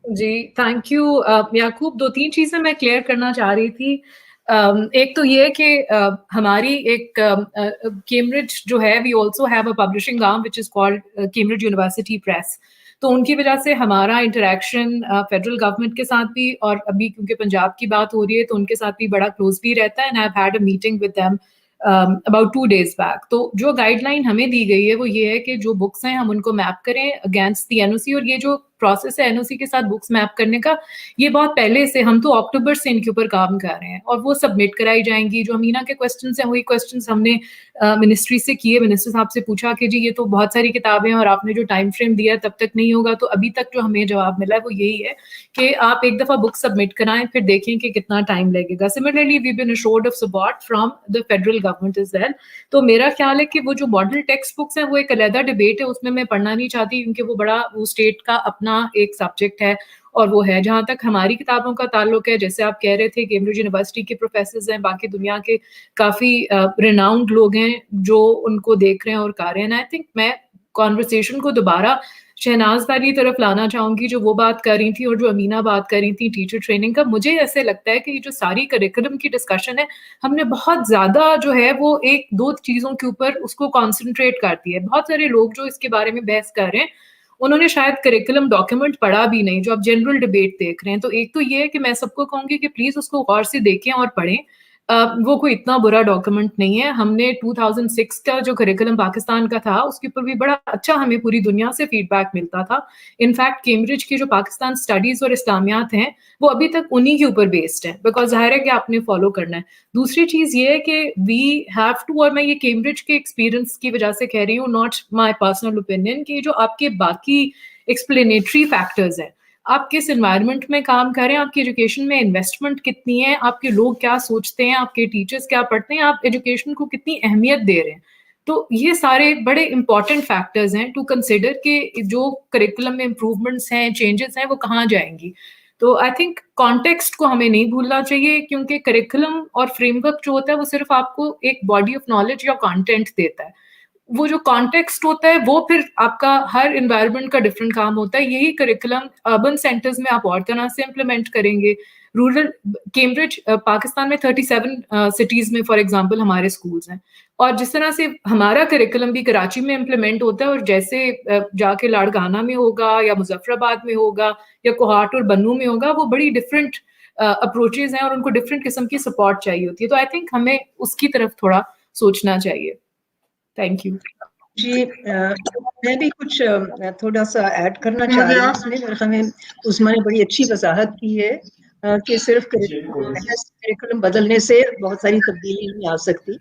जी थैंक यू याकूब. 2-3 चीजें मैं क्लियर करना चाह रही थी. एक तो ये कि हमारी एक कैम्ब्रिज जो है, we also have a publishing arm which is called Cambridge University Press. तो उनकी वजह से हमारा इंटरेक्शन फेडरल गवर्नमेंट के साथ भी, और अभी क्योंकि पंजाब की बात हो रही है तो उनके साथ भी बड़ा क्लोजली रहता है. And I have had a meeting with them about 2 days back. तो जो गाइडलाइन हमें दी गई है वो ये है कि जो बुक्स हैं हम उनको मैप करें अगेंस्ट दी एनओसी. और ये जो پروسیس ہے NOC کے ساتھ بکس میپ کرنے کا، یہ بہت پہلے سے، ہم تو اکتوبر سے ان کے اوپر کام کر رہے ہیں اور وہ سبمٹ کرائی جائیں گی. جو امینا کے کویسچنس ہیں وہی کویسچنس ہم نے منسٹری سے کیے. منسٹر صاحب سے پوچھا کہ جی یہ تو بہت ساری کتابیں ہیں اور آپ نے جو ٹائم فریم دیا تب تک نہیں ہوگا، تو ابھی تک جو ہمیں جواب ملا ہے وہ یہی ہے کہ آپ ایک دفعہ بک سبمٹ کرائیں پھر دیکھیں کہ کتنا ٹائم لگے گا. Similarly we been assured of support from the federal government as well. تو میرا خیال ہے کہ وہ جو ماڈل ٹیکسٹ بکس ہیں وہ ایک علیحدہ ڈبیٹ ہے، اس میں پڑھنا نہیں چاہتی کیونکہ وہ بڑا وہ اسٹیٹ کا اپنا ایک سبجیکٹ ہے اور وہ ہے. جہاں تک ہماری کتابوں کا تعلق ہے، جیسے آپ کہہ رہے تھے کیمبرج یونیورسٹی کے پروفیسرز ہیں، باقی دنیا کے کافی ریناؤنڈ لوگ ہیں جو ان کو دیکھ رہے ہیں اور کر رہے ہیں. آئی تھنک میں کانورسیشن کو دوبارہ شہناز والی طرف لانا چاہوں گی جو وہ بات کر رہی تھی اور جو امینا بات کر رہی تھی ٹیچر ٹریننگ کا. مجھے ایسے لگتا ہے کہ یہ جو ساری کریکولم کی ڈسکشن ہے ہم نے بہت زیادہ جو ہے وہ ایک دو چیزوں کے اوپر اس کو کانسنٹریٹ کرتی ہے. بہت سارے لوگ جو اس کے بارے میں بحث کر رہے ہیں انہوں نے شاید کریکولم ڈاکیومنٹ پڑھا بھی نہیں جو آپ جنرل ڈبیٹ دیکھ رہے ہیں. تو ایک تو یہ ہے کہ میں سب کو کہوں گی کہ پلیز اس کو غور سے دیکھیں اور پڑھیں. وہ کوئی اتنا برا ڈاکیومنٹ نہیں ہے. ہم نے 2006 کا جو کریکولم پاکستان کا تھا اس کے اوپر بھی بڑا اچھا ہمیں پوری دنیا سے فیڈ بیک ملتا تھا. انفیکٹ کیمبرج کی جو پاکستان اسٹڈیز اور اسلامیات ہیں وہ ابھی تک انہی کے اوپر بیسڈ ہیں بیکاز ظاہر ہے کہ آپ نے فالو کرنا ہے. دوسری چیز یہ ہے کہ وی ہیو ٹو، اور میں یہ کیمبرج کے ایکسپیرئنس کی وجہ سے کہہ رہی ہوں، ناٹ مائی پرسنل اوپینین، کہ جو آپ کے باقی ایکسپلینیٹری فیکٹرز ہیں، آپ کس انوائرمنٹ میں کام کریں، آپ کی ایجوکیشن میں انویسٹمنٹ کتنی ہے، آپ کے لوگ کیا سوچتے ہیں، آپ کے ٹیچرز کیا پڑھتے ہیں، آپ ایجوکیشن کو کتنی اہمیت دے رہے ہیں. تو یہ سارے بڑے امپورٹنٹ فیکٹرز ہیں ٹو کنسیڈر کہ جو کریکولم میں امپروومنٹس ہیں، چینجز ہیں، وہ کہاں جائیں گی. تو آئی تھنک کانٹیکسٹ کو ہمیں نہیں بھولنا چاہیے کیونکہ کریکولم اور فریم ورک جو ہوتا ہے وہ صرف آپ کو ایک باڈی آف نالج یا کانٹینٹ دیتا ہے. وہ جو کانٹیکسٹ ہوتا ہے وہ پھر آپ کا ہر انوائرمنٹ کا ڈفرینٹ کام ہوتا ہے. یہی کریکولم اربن سینٹرز میں آپ اور طرح سے امپلیمنٹ کریں گے. رورل کیمبرج پاکستان میں 37 سٹیز میں فار ایگزامپل ہمارے اسکولز ہیں، اور جس طرح سے ہمارا کریکولم بھی کراچی میں امپلیمنٹ ہوتا ہے اور جیسے جا کے لاڑکانہ میں ہوگا یا مظفر آباد میں ہوگا یا کوہاٹ اور بنو میں ہوگا، وہ بڑی ڈفرینٹ اپروچز ہیں اور ان کو ڈفرینٹ قسم کی سپورٹ چاہیے ہوتی ہے. تو آئی تھنک ہمیں اس کی طرف تھوڑا سوچنا چاہیے. Thank you. جی میں بھی کچھ تھوڑا سا ایڈ کرنا چاہ رہی ہوں اس میں. میرے خیال میں عظمیٰ نے بڑی اچھی وضاحت کی ہے کہ صرف کریکولم بدلنے سے بہت ساری تبدیلی نہیں آ سکتی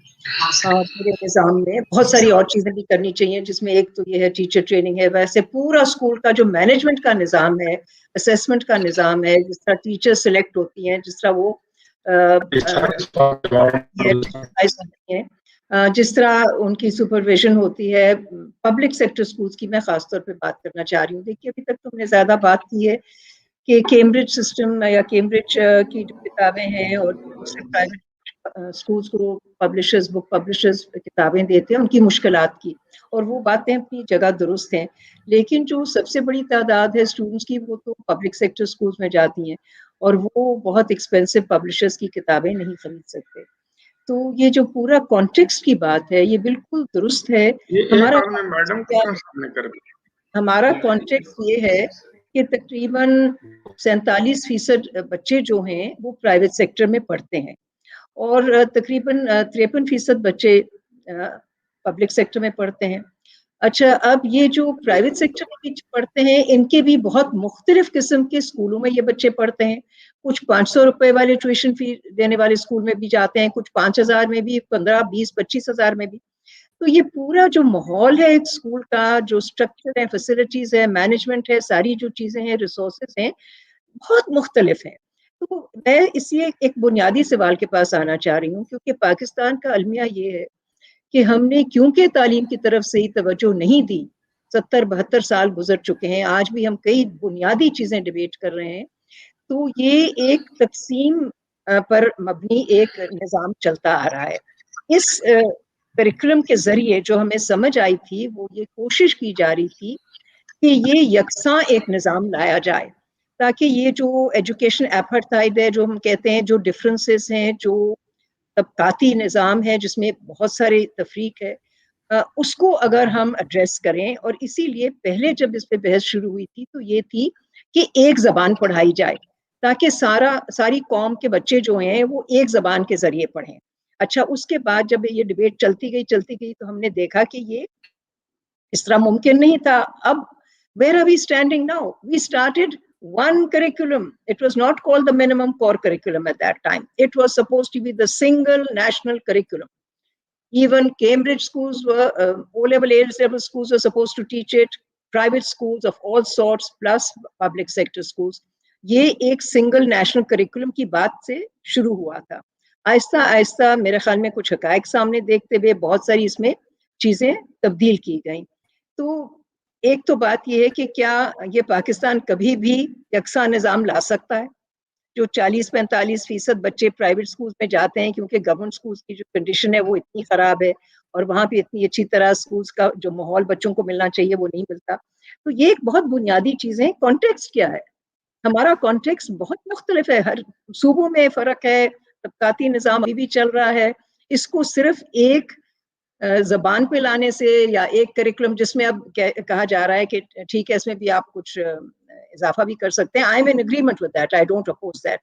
پورے نظام میں. بہت ساری اور چیزیں بھی کرنی چاہیے جس میں ایک تو یہ ہے ٹیچر ٹریننگ ہے. ویسے پورا اسکول کا جو مینجمنٹ کا نظام ہے، اسیسمنٹ کا نظام ہے، جس طرح ٹیچر سلیکٹ ہوتی ہیں، جس طرح وہ جس طرح ان کی سپرویژن ہوتی ہے پبلک سیکٹر اسکولس کی. میں خاص طور پہ بات کرنا چاہ رہی ہوں. دیکھیے ابھی تک تو ہم نے زیادہ بات کی ہے کہ کیمبرج سسٹم یا کیمبرج کی جو کتابیں ہیں اور دوسرے پرائیویٹ اسکولس کو پبلشرز بک پبلشرز کتابیں دیتے ہیں ان کی مشکلات کی، اور وہ باتیں اپنی جگہ درست ہیں. لیکن جو سب سے بڑی تعداد ہے اسٹوڈنٹس کی وہ تو پبلک سیکٹر اسکولس میں جاتی ہیں اور وہ بہت ایکسپینسو پبلشرز کی کتابیں نہیں خرید سکتے. تو یہ جو پورا کانٹیکسٹ کی بات ہے یہ بالکل درست ہے. ہمارا کانٹیکسٹ یہ ہے کہ تقریباً 47% بچے جو ہیں وہ پرائیویٹ سیکٹر میں پڑھتے ہیں اور تقریباً 53% بچے پبلک سیکٹر میں پڑھتے ہیں. اچھا، اب یہ جو پرائیویٹ سیکٹر میں پڑھتے ہیں ان کے بھی بہت مختلف قسم کے اسکولوں میں یہ بچے پڑھتے ہیں. کچھ 500 روپے والے ٹیوشن فی دینے والے اسکول میں بھی جاتے ہیں، کچھ 5,000 میں بھی، 15, 20, 25,000 میں بھی. تو یہ پورا جو ماحول ہے ایک اسکول کا، جو اسٹرکچر ہے، فیسلٹیز ہے، مینجمنٹ ہے، ساری جو چیزیں ہیں، ریسورسز ہیں، بہت مختلف ہیں. تو میں اس لیے ایک بنیادی سوال کے پاس آنا چاہ رہی ہوں کیونکہ پاکستان کا المیہ یہ ہے کہ ہم نے کیونکہ تعلیم کی طرف صحیح توجہ نہیں دی، 70-72 سال گزر چکے ہیں، آج بھی ہم کئی بنیادی چیزیں ڈیبیٹ کر رہے ہیں. تو یہ ایک تقسیم پر مبنی ایک نظام چلتا آ رہا ہے. اس کریکولم کے ذریعے جو ہمیں سمجھ آئی تھی وہ یہ کوشش کی جا رہی تھی کہ یہ یکساں ایک نظام لایا جائے تاکہ یہ جو ایجوکیشن ایپارٹھائڈ ہے، جو ہم کہتے ہیں، جو ڈفرینسز ہیں، جو طبقاتی نظام ہے جس میں بہت سارے تفریق ہے، اس کو اگر ہم ایڈریس کریں. اور اسی لیے پہلے جب اس پہ بحث شروع ہوئی تھی تو یہ تھی کہ ایک زبان پڑھائی جائے تاکہ ساری قوم کے بچے جو ہیں وہ ایک زبان کے ذریعے پڑھیں. اچھا، اس کے بعد جب یہ ڈیبیٹ چلتی گئی تو ہم نے دیکھا کہ یہ اس طرح ممکن نہیں تھا. اب Where are we standing now? We started one curriculum. It was not called the minimum core curriculum at that time. It was supposed to be the single national curriculum. Even Cambridge schools were, O-level, A-level schools were supposed to teach it. Private schools of all sorts, plus public sector schools. ये एक single national curriculum की बात से शुरू हुआ था. आहिस्ता आहिस्ता मेरे ख्याल में कुछ हकायक सामने देखते हुए बहुत सारी इसमें चीजें तब्दील की गई. तो एक तो बात ये है कि क्या ये पाकिस्तान कभी भी यकसा निज़ाम ला सकता है? जो 40-45% बच्चे प्राइवेट स्कूल्स में जाते हैं क्योंकि गवर्नमेंट स्कूल्स की जो कंडीशन है वो इतनी खराब है और वहाँ पे इतनी अच्छी तरह स्कूल्स का जो माहौल बच्चों को मिलना चाहिए वो नहीं मिलता. तो ये एक बहुत बुनियादी चीज़ है. कॉन्टेक्स्ट क्या है? हमारा कॉन्टेक्स्ट बहुत मुख्तलिफ है. हर सूबों में फ़र्क है. तबकाती निज़ाम अभी भी चल रहा है. इसको सिर्फ एक ज़बान पे लाने से या एक करिकुलम जिसमें अब कहा जा रहा है कि ठीक है इसमें भी आप कुछ इजाफा भी कर सकते हैं. I am in agreement with that. I don't oppose that.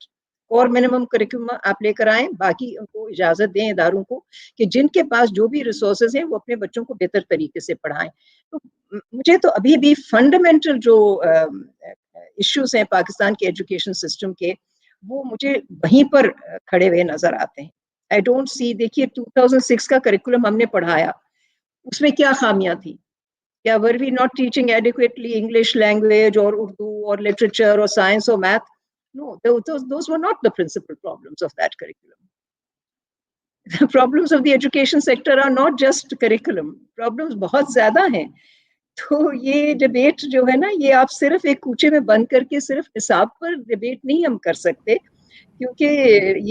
और मिनिमम करिकुलम आप लेकर आए. बाकी उनको इजाज़त दें इदारों को कि जिनके पास जो भी रिसोर्सेज हैं वो अपने बच्चों को बेहतर तरीके से पढ़ाएं. तो मुझे तो अभी भी फंडामेंटल जो इश्यूज हैं पाकिस्तान के एजुकेशन सिस्टम के वो मुझे वहीं पर खड़े हुए नजर आते हैं. I don't see. देखिए 2006 का करिकुलम हमने पढ़ाया, उसमें क्या खामियां थी? क्या were we not teaching adequately English language और उर्दू और लिटरेचर और साइंस और math? No, those were not the principal problems of that curriculum. The problems of the education sector are not just curriculum. Problems बहुत ज़्यादा हैं. तो ये debate जो है ना, ये आप सिर्फ एक कूचे में बंद करके सिर्फ हिसाब पर डिबेट नहीं हम कर सकते, क्योंकि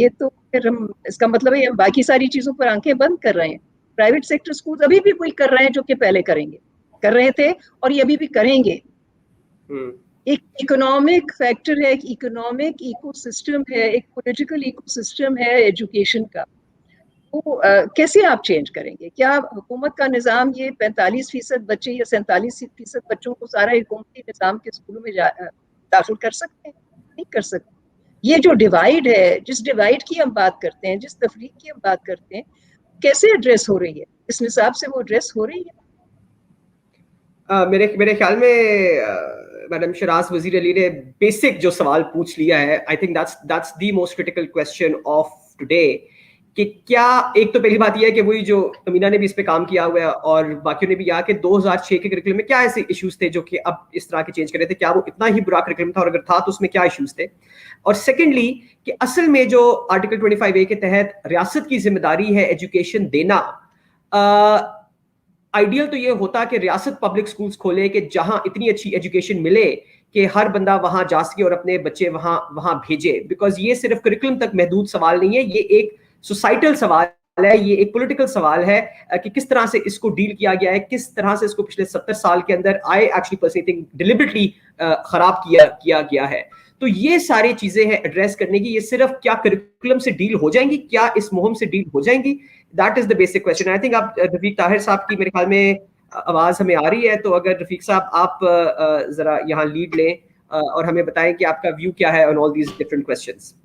ये तो फिर हम इसका मतलब है हम बाकी सारी चीज़ों पर आंखें बंद कर रहे हैं. प्राइवेट सेक्टर स्कूल अभी भी वही कर रहे हैं जो कि पहले कर रहे थे और ये अभी भी करेंगे. एक इकोनॉमिक फैक्टर है, एक इकोनॉमिक इकोसिस्टम है, एक पॉलिटिकल इकोसिस्टम है एजुकेशन का. तो कैसे आप चेंज करेंगे? क्या हुकूमत का निज़ाम ये 45% बच्चे या 47% बच्चों को सारा हुकूमती निज़ाम के स्कूलों में दाखिल कर सकते हैं? नहीं कर सकते. ये जो डिवाइड है, जिस डिवाइड की हम बात करते हैं, जिस तफरीक की हम बात करते हैं, कैसे एड्रेस हो रही है? इस हिसाब से वो एड्रेस हो रही है? मेरे ख्याल में मैडम शराज वजीर अली ने बेसिक जो सवाल पूछ लिया है. I think that's the most critical question of today. कि क्या, एक तो पहली बात यह है कि वही जो अमीना ने भी इस पे काम किया हुआ है और बाकियों ने भी यहाँ के 2006 के करिकुलम में क्या ऐसे इश्यूज थे जो कि अब इस तरह के चेंज कर रहे थे? क्या वो इतना ही बुरा करिकुलम था और अगर था तो उसमें क्या इश्यूज थे? और सेकेंडली कि असल में जो आर्टिकल 25A के तहत रियासत की जिम्मेदारी है एजुकेशन देना, आइडियल तो ये होता कि रियासत पब्लिक स्कूल्स खोले कि जहां इतनी अच्छी एजुकेशन मिले कि हर बंदा वहां जा सके और अपने बच्चे वहां भेजे. बिकॉज ये सिर्फ करिकुलम तक महदूद सवाल नहीं है, ये एक सोसाइटल सवाल है, ये एक पॉलिटिकल सवाल है कि किस तरह से इसको डील किया गया है, किस तरह से इसको पिछले 70 साल के अंदर I actually personally think deliberately खराब किया गया है. तो ये सारी चीजें हैं एड्रेस करने की. ये सिर्फ क्या करिकुलम से डील हो जाएंगी, क्या इस मुहिम से डील हो जाएंगी? That is the basic question. I think आप रफीक ताहिर साहब की मेरे ख्याल में आवाज हमें आ रही है, तो अगर रफीक साहब आप जरा यहाँ लीड लें और हमें बताएं कि आपका व्यू क्या है on all these different questions.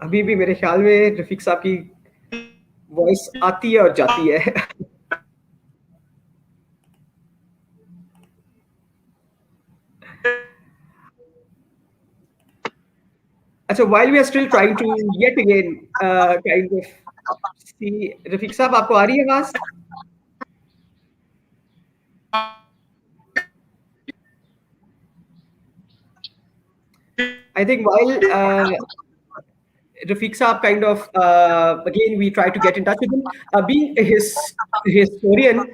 अभी भी मेरे ख्याल में रफीक साहब की वॉइस आती है और जाती है. अच्छा, while we are still trying to yet again kind of see, Rafiq साहब आपको आ रही है आवाज? I think while Rafiq Saab kind of again we try to get in touch with him, being a historian,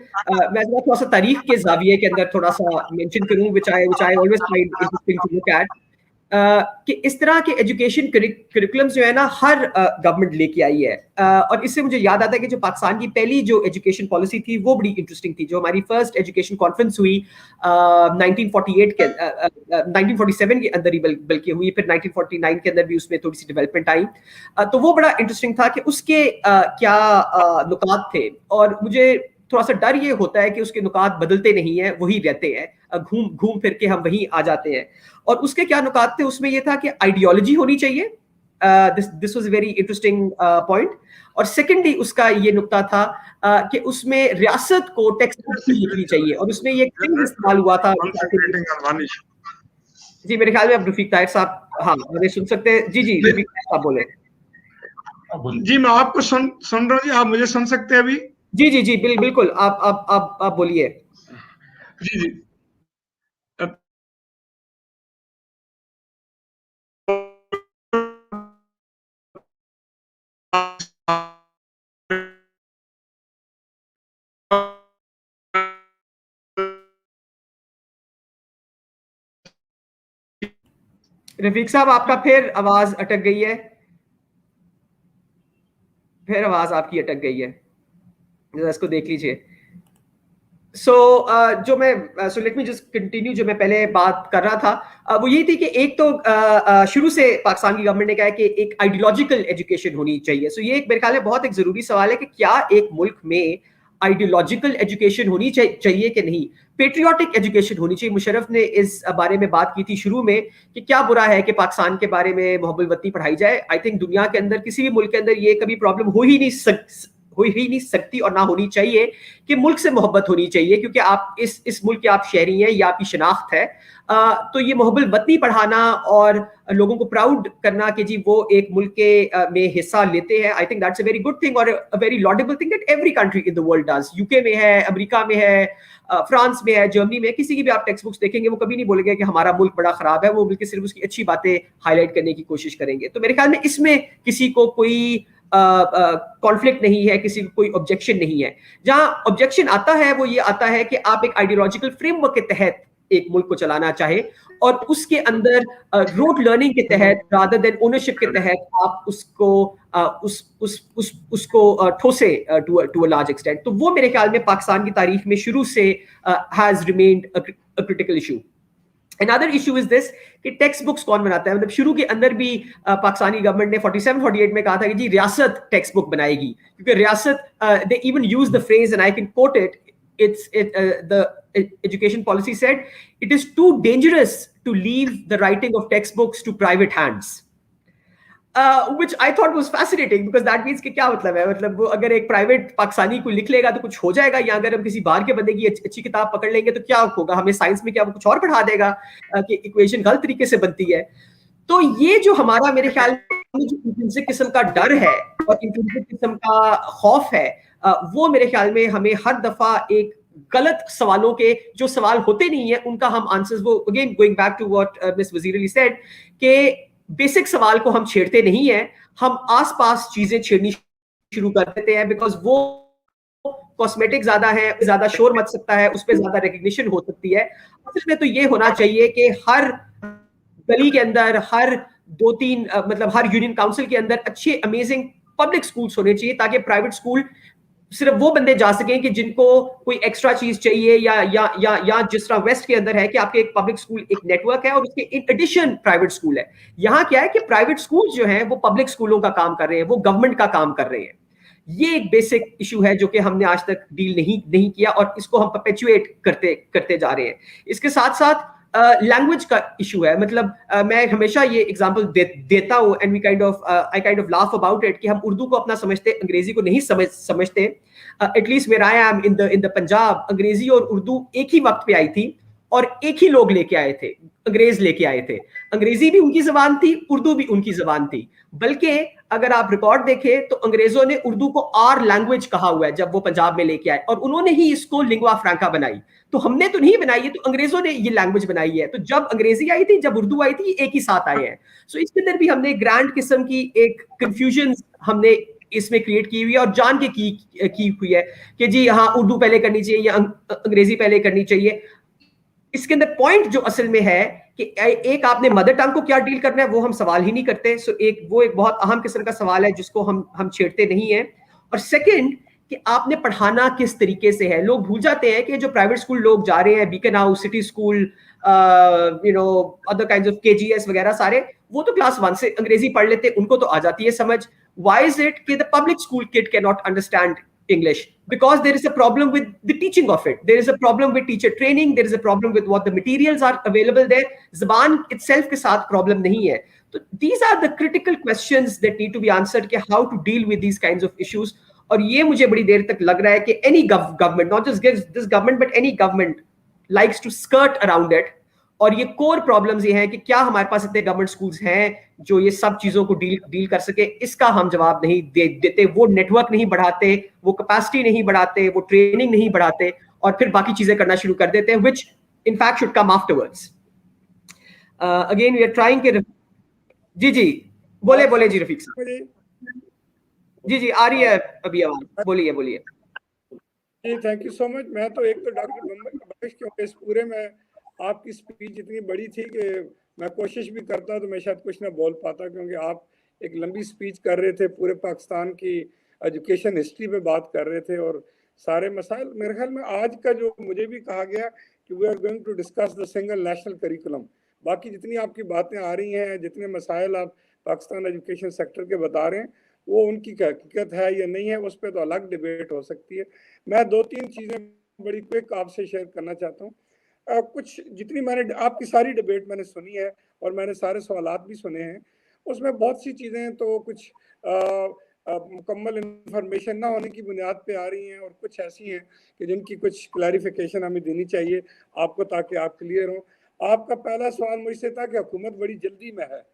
मैं थोड़ा सा तारीख के ज़ाविये के अंदर थोड़ा सा mention करूँ, which I always find interesting to look at, कि इस तरह के एजुकेशन करिकुलम्स जो है ना हर गवर्नमेंट लेके आई है. और इससे मुझे याद आता है कि जो पाकिस्तान की पहली जो एजुकेशन पॉलिसी थी वो बड़ी इंटरेस्टिंग थी. जो हमारी फर्स्ट एजुकेशन कॉन्फ्रेंस हुई 1947 के अंदर ही बल्कि हुई, फिर 1949 के अंदर भी उसमें थोड़ी सी डेवलपमेंट आई. तो वो बड़ा इंटरेस्टिंग था कि उसके क्या नुकात थे. और मुझे थोड़ा सा डर ये होता है कि उसके नुकात बदलते नहीं है, वही रहते हैं, घूम फिर के हम वहीं आ जाते हैं. और उसके क्या नुकात थे? उसमें ये था कि आइडियोलॉजी होनी चाहिए this was a very interesting point. اور سیکنڈلی اس کا یہ نقطہ تھا کہ اس میں ریاست کو ٹیکسٹ بک لکھنی چاہیے, اور اس میں یہ استعمال ہوا تھا. جی میرے خیال میں اب رفیق طاہر صاحب ہاں مجھے سن سکتے ہیں. جی جی رفیق طاہر صاحب بولے. جی میں آپ کو سن رہا ہوں. جی آپ مجھے سن سکتے ہیں ابھی؟ جی جی جی بالکل آپ بولیے. جی جی رفیق صاحب آپ کا پھر آواز اٹک گئی ہے, پھر آواز آپ کی اٹک گئی ہے, اس کو دیکھ لیجئے. سو جو میں so let me just continue, جو میں پہلے بات کر رہا تھا وہ یہی تھی کہ ایک تو شروع سے پاکستان کی گورنمنٹ نے کہا کہ ایک آئیڈیولوجیکل ایجوکیشن ہونی چاہیے. سو یہ ایک میرے خیال میں بہت ایک ضروری سوال ہے کہ کیا ایک ملک میں آئیڈیولوجیکل ایجوکیشن ہونی چاہیے کہ نہیں, پیٹریوٹک ایجوکیشن ہونی چاہیے. مشرف نے اس بارے میں بات کی تھی شروع میں کہ کیا برا ہے کہ پاکستان کے بارے میں محب الوطنی پڑھائی جائے. آئی تھنک دنیا کے اندر کسی بھی ملک کے اندر یہ کبھی پرابلم ہو ہی نہیں سکتی اور نہ ہونی چاہیے کہ ملک سے محبت ہونی چاہیے, کیونکہ آپ اس ملک کے آپ شہری ہیں, یہ آپ کی شناخت ہے. تو یہ محب الوطنی پڑھانا اور لوگوں کو پراؤڈ کرنا کہ جی وہ ایک ملک کے میں حصہ لیتے ہیں, I think that's a very good thing اور very laudable thing that every country in the world does. U K میں ہے, امریکہ میں ہے, فرانس میں ہے, جرمنی میں, کسی کی بھی آپ ٹیکسٹ بکس دیکھیں گے وہ کبھی نہیں بولیں گے کہ ہمارا ملک بڑا خراب ہے, وہ بلکہ صرف اس کی اچھی باتیں ہائی لائٹ کرنے کی کوشش کریں گے. تو میرے خیال میں اس میں کسی کو کوئی کانفلکٹ نہیں ہے, کسی کو کوئی آبجیکشن نہیں ہے. جہاں آبجیکشن آتا ہے وہ یہ آتا ہے کہ آپ ایک آئیڈیولوجیکل فریم ورک کے تحت ایک ملک کو چلانا چاہے اور اس کے اندر روٹ لرننگ کے تحت رادر دین اونرشپ کے تحت آپ اس کو ٹھوسے ٹو اے لارج ایکسٹینٹ. تو وہ میرے خیال میں پاکستان کی تاریخ میں شروع سے has remained a critical issue. Another issue is this کہ ٹیکسٹ بکس کون بناتا ہے. مطلب شروع کے اندر بھی پاکستانی گورنمنٹ نے 47-48 میں کہا تھا کہ جی ریاست ٹیکسٹ بک بنائے گی, کیونکہ ریاست they even use the phrase and I can quote it, the education policy said it is too dangerous to leave the writing of textbooks to private hands. Which I thought was fascinating because that means کہ کیا مطلب ہے, مطلب وہ اگر ایک private Pakistani کو لکھ لے گا تو کچھ ہو جائے گا, یا اگر ہم کسی باہر کے بندے کی اچھی کتاب پکڑ لیں گے تو کیا ہوگا, ہمیں سائنس میں کیا وہ کچھ اور پڑھا دے گا کہ ایکویشن غلط طریقے سے بنتی ہے. تو یہ جو ہمارا میرے خیال میں جو انٹرنسک قسم کا ڈر ہے اور انٹرنسک قسم کا خوف ہے, وہ میرے خیال میں ہمیں ہر دفعہ ایک غلط سوالوں کے جو سوال ہوتے نہیں ہیں ان کا ہم آنسرز, وہ again going back to what miss Wazir Ali sad کہ بیسک سوال کو ہم چھیڑتے نہیں ہیں, ہم آس پاس چیزیں چھیڑنی شروع کر دیتے ہیں بیکاز وہ کاسمیٹک زیادہ ہے, زیادہ شور مچ سکتا ہے, اس پہ زیادہ ریکگنیشن ہو سکتی ہے. اصل میں تو یہ ہونا چاہیے کہ ہر گلی کے اندر, ہر 2-3 مطلب ہر یونین کاؤنسل کے اندر اچھے امیزنگ پبلک اسکولس ہونے چاہیے تاکہ پرائیویٹ اسکول صرف وہ بندے جا سکیں کہ جن کو کوئی ایکسٹرا چیز چاہیے, یا جس طرح ویسٹ کے اندر ہے کہ آپ کے ایک پبلک اسکول ایک نیٹ ورک ہے اور اس کے ان ایڈیشن پرائیویٹ اسکول ہے. یہاں کیا ہے کہ پرائیویٹ اسکول جو ہیں وہ پبلک اسکولوں کا کام کر رہے ہیں, وہ گورنمنٹ کا کام کر رہے ہیں. یہ ایک بیسک ایشو ہے جو کہ ہم نے آج تک ڈیل نہیں کیا اور اس کو ہم پرپیچویٹ کرتے جا رہے ہیں. اس کے ساتھ ساتھ لینگویج کا ایشو ہے. مطلب میں ہمیشہ یہ ایگزامپل دیتا ہوں and I kind of laugh about it کہ ہم اردو کو اپنا سمجھتے, انگریزی کو نہیں سمجھتے. At least where I am in the Punjab, Angrezi اور اردو ایک ہی وقت پہ آئی تھی اور ایک ہی لوگ لے کے آئے تھے, انگریز لے کے آئے تھے. انگریزی بھی ان کی زبان تھی, اردو بھی ان کی زبان تھی. بلکہ اگر آپ ریکارڈ دیکھیں تو انگریزوں نے اردو کو آر لینگویج کہا ہوا ہے جب وہ پنجاب میں لے کے آئے, اور انہوں نے ہی اس کو لنگوا فرانکا بنائی. تو ہم نے تو نہیں بنائی ہے, تو انگریزوں نے یہ لینگویج بنائی ہے. تو جب انگریزی آئی تھی, جب اردو آئی تھی, یہ ایک ہی ساتھ آئے ہیں. سو اس کے اندر بھی ہم نے گرانڈ قسم کی ایک کنفیوژن ہم نے اس میں کریٹ کی ہوئی ہے اور جان کے کی ہوئی ہے کہ جی ہاں اردو پہلے کرنی چاہیے یا انگریزی پہلے کرنی چاہیے. اس کے اندر پوائنٹ جو اصل میں ہے کہ ایک آپ نے مدر ٹنگ کو کیا ڈیل کرنا ہے وہ ہم سوال ہی نہیں کرتے. سو وہ ایک بہت اہم قسم کا سوال ہے جس کو ہم چھیڑتے نہیں ہیں. اور سیکنڈ کہ آپ نے پڑھانا کس طریقے سے ہے. لوگ بھول جاتے ہیں کہ جو پرائیویٹ اسکول لوگ جا رہے ہیں, Beaconhouse, City School, other kinds of KGS وغیرہ سارے, وہ تو کلاس 1 سے انگریزی پڑھ لیتے, ان کو تو آ جاتی ہے سمجھ. Why is it کہ the public school kid cannot understand English, because there is a problem with the teaching of it. There is a problem with teacher training. There is a problem with what the materials are available there. Zaban itself ke saath problem nahi hai. So these are the critical questions that need to be answered, कि how to deal with these kinds of issues. और ये मुझे बड़ी देर तक लग रहा है कि any government, not just this government, but any government likes to skirt around it. और ये कोर प्रॉब्लम्स ये हैं कि क्या हमारे पास इतने गवर्नमेंट स्कूल्स हैं जो ये सब चीजों को डील कर सके, इसका हम जवाब नहीं देते. वो नेटवर्क नहीं बढ़ाते, वो कैपेसिटी नहीं बढ़ाते, वो ट्रेनिंग नहीं बढ़ाते, और फिर बाकी चीजें करना शुरू कर देते हैं, which in fact should come afterwards. Again, we are trying to... जी बोले जी रफीक साहब. जी आ रही है अभी आवाज, बोलिए. जी थैंक यू सो मच. मैं तो एक तो डॉक्टर बंगश, क्योंकि इस पूरे में आपकी स्पीच इतनी बड़ी थी कि मैं कोशिश भी करता तो मैं शायद कुछ ना बोल पाता, क्योंकि आप एक लंबी स्पीच कर रहे थे, पूरे पाकिस्तान की एजुकेशन हिस्ट्री पे बात कर रहे थे और सारे मसाइल. मेरे ख्याल में आज का जो मुझे भी कहा गया कि we are going to discuss the single national curriculum, बाकी जितनी आपकी बातें आ रही हैं, जितने मसाइल आप पाकिस्तान एजुकेशन सेक्टर के बता रहे हैं, वो उनकी हकीकत है या नहीं है, उस पर तो अलग डिबेट हो सकती है. मैं 2-3 चीज़ें बड़ी क्विक आपसे शेयर करना चाहता हूँ. कुछ जितनी मैंने आपकी सारी डिबेट मैंने सुनी है और मैंने सारे सवालात भी सुने हैं, उसमें बहुत सी चीज़ें तो कुछ मुकम्मल इंफॉर्मेशन ना होने की बुनियाद पे आ रही हैं, और कुछ ऐसी हैं कि जिनकी कुछ क्लैरिफिकेशन हमें देनी चाहिए आपको, ताकि आप क्लियर हो. आपका पहला सवाल मुझसे था कि हुकूमत बड़ी जल्दी में है.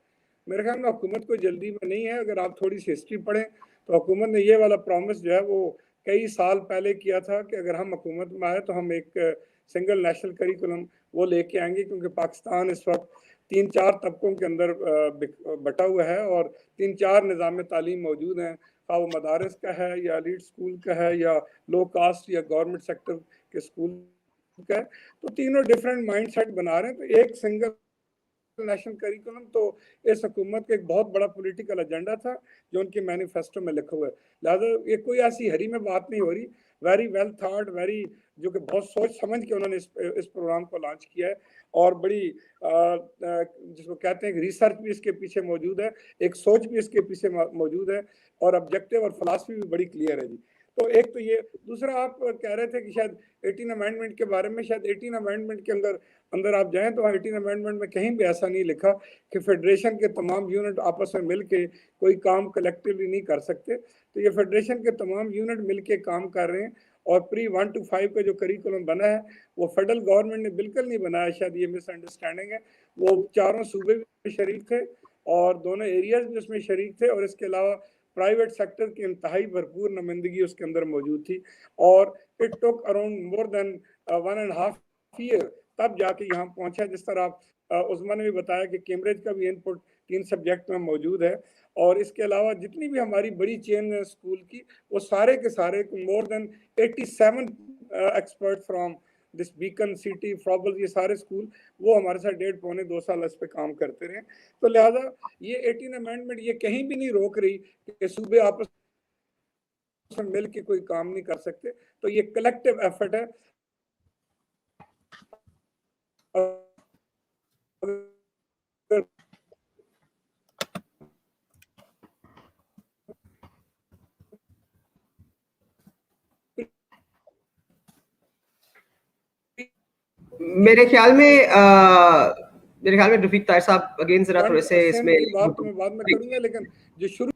मेरे ख्याल में हुकूमत कोई जल्दी में नहीं है. अगर आप थोड़ी सी हिस्ट्री पढ़ें तो हुकूमत ने ये वाला प्रॉमिस जो है वो कई साल पहले किया था कि अगर हम हुकूमत में आए तो हम एक सिंगल नेशनल करिकुलम वो लेके आएंगे, क्योंकि पाकिस्तान इस वक्त 3-4 तबकों के अंदर बटा हुआ है और 3-4 निज़ाम तालीम मौजूद हैं, खा वो मदारस का है या एलीट स्कूल का है या लो कास्ट या गवर्नमेंट सेक्टर के स्कूल का है. तो तीनों डिफरेंट माइंड सेट बना रहे हैं. तो एक सिंगल नेशनल करिकुलम तो इस हुकूमत का एक बहुत बड़ा पॉलिटिकल एजेंडा था जो उनके मैनिफेस्टो में लिखा हुआ है. लिहाजा ये कोई ऐसी हरी में बात नहीं हो रही, वेरी वेल थॉट, वेरी जो कि बहुत सोच समझ के उन्होंने इस प्रोग्राम को लॉन्च किया है, और बड़ी जिसको कहते हैं रिसर्च भी इसके पीछे मौजूद है, एक सोच भी इसके पीछे मौजूद है, और ऑब्जेक्टिव और फिलॉसफी भी बड़ी क्लियर है जी. तो एक तो ये. दूसरा, आप कह रहे थे कि शायद 18 अमेंडमेंट के बारे में, शायद 18 अमेंडमेंट के अंदर आप जाएं तो 18 अमेंडमेंट में कहीं भी ऐसा नहीं लिखा कि फेडरेशन के तमाम यूनिट आपस में मिल के कोई काम कलेक्टिवली नहीं कर सकते. तो ये फेडरेशन के तमाम यूनिट मिल के काम कर रहे हैं, और प्री 1 to 5 का जो करिकुलम बना है वो फेडरल गवर्नमेंट ने बिल्कुल नहीं बनाया, शायद ये मिसअंडरस्टैंडिंग है. वो चारों सूबे भी शरीक थे और दोनों एरियाज भी उसमें शरीक थे, और इसके अलावा प्राइवेट सेक्टर की इंतहाई भरपूर नुमाइंदगी उसके अंदर मौजूद थी. और it took around more than 1.5 year तब जाके यहाँ पहुंचा. जिस तरह आप उस्मान ने भी बताया कि कैम्ब्रिज का भी इनपुट 3 सब्जेक्ट में मौजूद है, और इसके अलावा जितनी भी हमारी बड़ी चेन है स्कूल की, वो सारे के सारे more than 87 expert from this beacon city फ्रॉबल, ये सारे स्कूल वो हमारे साथ 1.5-2 साल इस पे काम करते रहे. तो लिहाजा ये 18 अमेंडमेंट ये कहीं भी नहीं रोक रही कि सूबे आपस में मिल के कोई काम नहीं कर सकते. तो ये कलेक्टिव एफर्ट है. मेरे ख्याल में रफीक ताहिर साहब अगेन जरा थोड़े से इसमें बात मैं बाद में करूंगा, लेकिन जो शुरू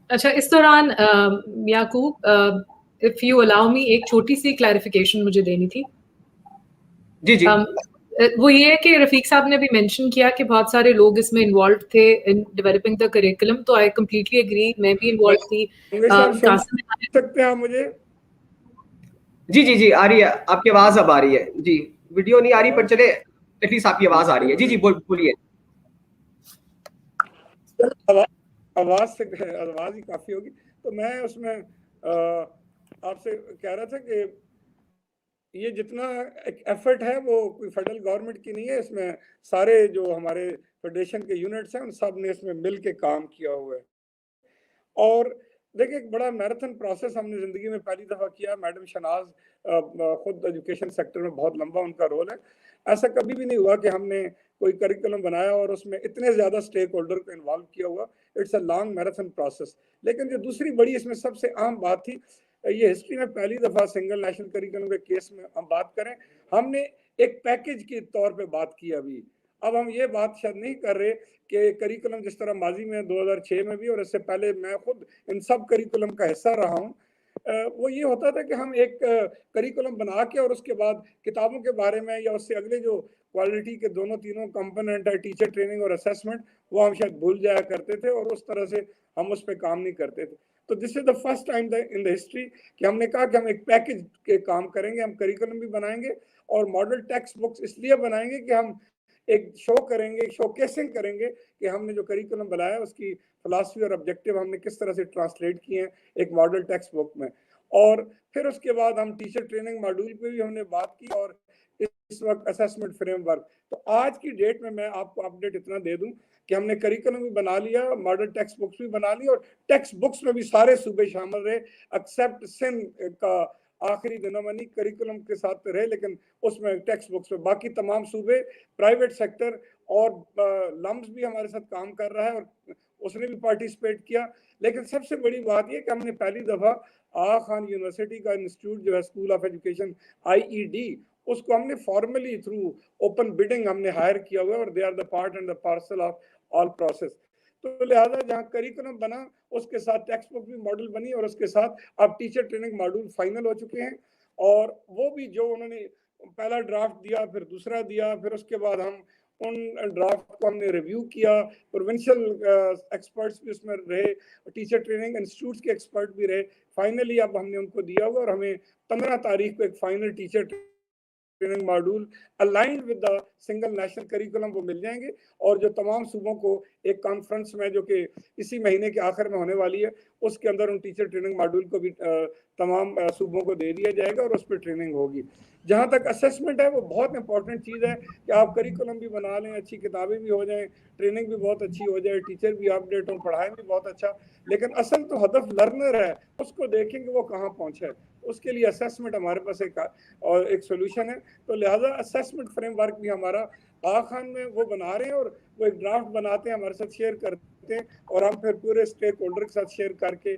अच्छा, इस दौरान याकूब, इफ यू अलाउ मी, एक छोटी सी क्लैरिफिकेशन मुझे देनी थी. जी वो ये है कि रफीक साहब ने भी मेंशन किया कि बहुत सारे लोग इसमें इन्वॉल्व थे इन डेवलपिंग द करिकुलम. तो आई कंप्लीटली एग्री, मैं भी इन्वॉल्व थी. सकते हैं मुझे? जी आ रही है आपकी आवाज, अब आ रही है जी. वीडियो नहीं आ रही पर चले एटलीस्ट आपकी आवाज आ रही है. जी बोलिए. आवाज ही काफी होगी. तो मैं उसमें आपसे कह रहा था कि ये जितना एफर्ट है वो कोई फेडरल गवर्नमेंट की नहीं है. इसमें सारे जो हमारे फेडरेशन के यूनिट्स हैं उन सब ने इसमें मिल के काम किया हुआ है. और देखिए एक बड़ा मैराथन प्रोसेस हमने जिंदगी में पहली दफा किया। मैडम शनाज खुद एजुकेशन सेक्टर में बहुत लंबा उनका रोल है। ऐसा कभी भी नहीं हुआ कि हमने कोई करिकुलम बनाया और उसमें इतने ज्यादा स्टेक होल्डर को इन्वॉल्व किया हुआ। It's a long marathon process. लेकिन जो दूसरी बड़ी इसमें सबसे अहम बात थी, ये हिस्ट्री में पहली दफा सिंगल नेशनल करिकुलम के केस में हम बात करें, हमने एक पैकेज के तौर पे बात की। अभी अब हम ये बात शायद नहीं कर रहे कि करिकुलम जिस तरह माजी में 2006 में भी और इससे पहले मैं खुद इन सब करिकुलम का हिस्सा रहा हूँ, वो ये होता था कि हम एक करिकुलम बना के और उसके बाद किताबों के बारे में या उससे अगले जो क्वालिटी के दोनों तीनों कंपोनेंट है, टीचर ट्रेनिंग और असेसमेंट, वो हम शायद भूल जाया करते थे और उस तरह से हम उस पर काम नहीं करते थे। तो this is the first time in the history कि हमने कहा कि हम एक पैकेज के काम करेंगे। हम करिकुलम भी बनाएंगे और मॉडल टेक्स्ट बुक्स इसलिए बनाएंगे कि हम एक शो करेंगे, शोकेसिंग करेंगे कि हमने जो करिकुलम बनाया उसकी फिलॉसफी और ऑब्जेक्टिव हमने किस तरह से ट्रांसलेट किए हैं एक मॉडल टेक्स्ट बुक में। और फिर उसके बाद हम टीचर ट्रेनिंग मॉड्यूल पे भी हमने बात की और इस वक्त असेसमेंट फ्रेमवर्क। तो आज की डेट में मैं आपको अपडेट इतना दे दूं कि हमने करिकुलम भी बना लिया, मॉडल टेक्स्ट बुक्स भी बना ली और टेक्स्ट बुक्स में भी सारे सूबे शामिल रहे एक्सेप्ट सिंध का आखिरी दिनों में। नहीं, करिकुलम के साथ रहे लेकिन उसमें टेक्स्ट बुक्स में बाकी तमाम सूबे, प्राइवेट सेक्टर और लम्स भी हमारे साथ काम कर रहा है और उसने भी पार्टिसिपेट किया। लेकिन सबसे बड़ी बात यह कि हमने पहली दफा आगा खान यूनिवर्सिटी का इंस्टीट्यूट जो है स्कूल ऑफ एजुकेशन IED, उसको हमने फॉर्मली थ्रू ओपन बिडिंग हमने हायर किया हुआ है और they are the part and the parcel of all process. तो लिहाजा जहाँ करिकुलम बना उसके साथ टेक्स्ट बुक भी मॉडल बनी और उसके साथ अब टीचर ट्रेनिंग मॉड्यूल फाइनल हो चुके हैं। और वो भी जो उन्होंने पहला ड्राफ्ट दिया, फिर दूसरा दिया, फिर उसके बाद हम उन ड्राफ्ट को हमने रिव्यू किया। प्रोविंशियल एक्सपर्ट्स भी उसमें रहे, टीचर ट्रेनिंग इंस्टीट्यूट्स के एक्सपर्ट भी रहे। फाइनली अब हमने उनको दिया हुआ और हमें 15 तारीख को एक final teacher training module aligned with the single national curriculum वो मिल जाएंगे। और जो तमाम सूबों को एक कॉन्फ्रेंस में जो कि इसी महीने के आखिर में होने वाली है, उसके अंदर उन टीचर ट्रेनिंग मॉड्यूल को भी तमाम सूबों को दे दिया जाएगा और उस पर ट्रेनिंग होगी। जहाँ तक असेसमेंट है वो बहुत इंपॉर्टेंट चीज़ है कि आप करिकुलम भी बना लें, अच्छी किताबें भी हो जाएं, ट्रेनिंग भी बहुत अच्छी हो जाए, टीचर भी अपडेट हो, पढ़ाई भी बहुत अच्छा, लेकिन असल तो हदफ लर्नर है, उसको देखेंगे वो कहाँ पहुँचा है। उसके लिए असेसमेंट हमारे पास एक सोल्यूशन है। तो लिहाजा असेसमेंट फ्रेमवर्क भी हमारा आगा खान में वो बना रहे हैं और वो एक ड्राफ्ट बनाते हैं, हमारे साथ शेयर करते हैं और हम फिर पूरे स्टेक होल्डर के साथ शेयर करके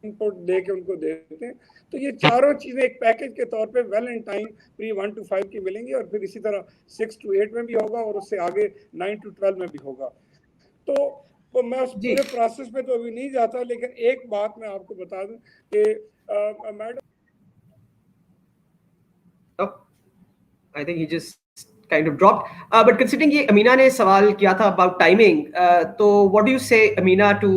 इनपुट दे के उनको देते हैं। तो ये चारों चीजें एक पैकेज के तौर पे well in time pre 1 to 5 की मिलेंगी और फिर इसी तरह 6 to 8 में भी होगा और उससे आगे 9 to 12 में भी होगा। तो मैं उस पूरे प्रोसेस में तो अभी नहीं जाता, लेकिन एक बात मैं आपको बता दूं कि madam, I think he just kind of dropped. But considering ये अमीना ने सवाल किया था about timing, तो what do you say, Amina, to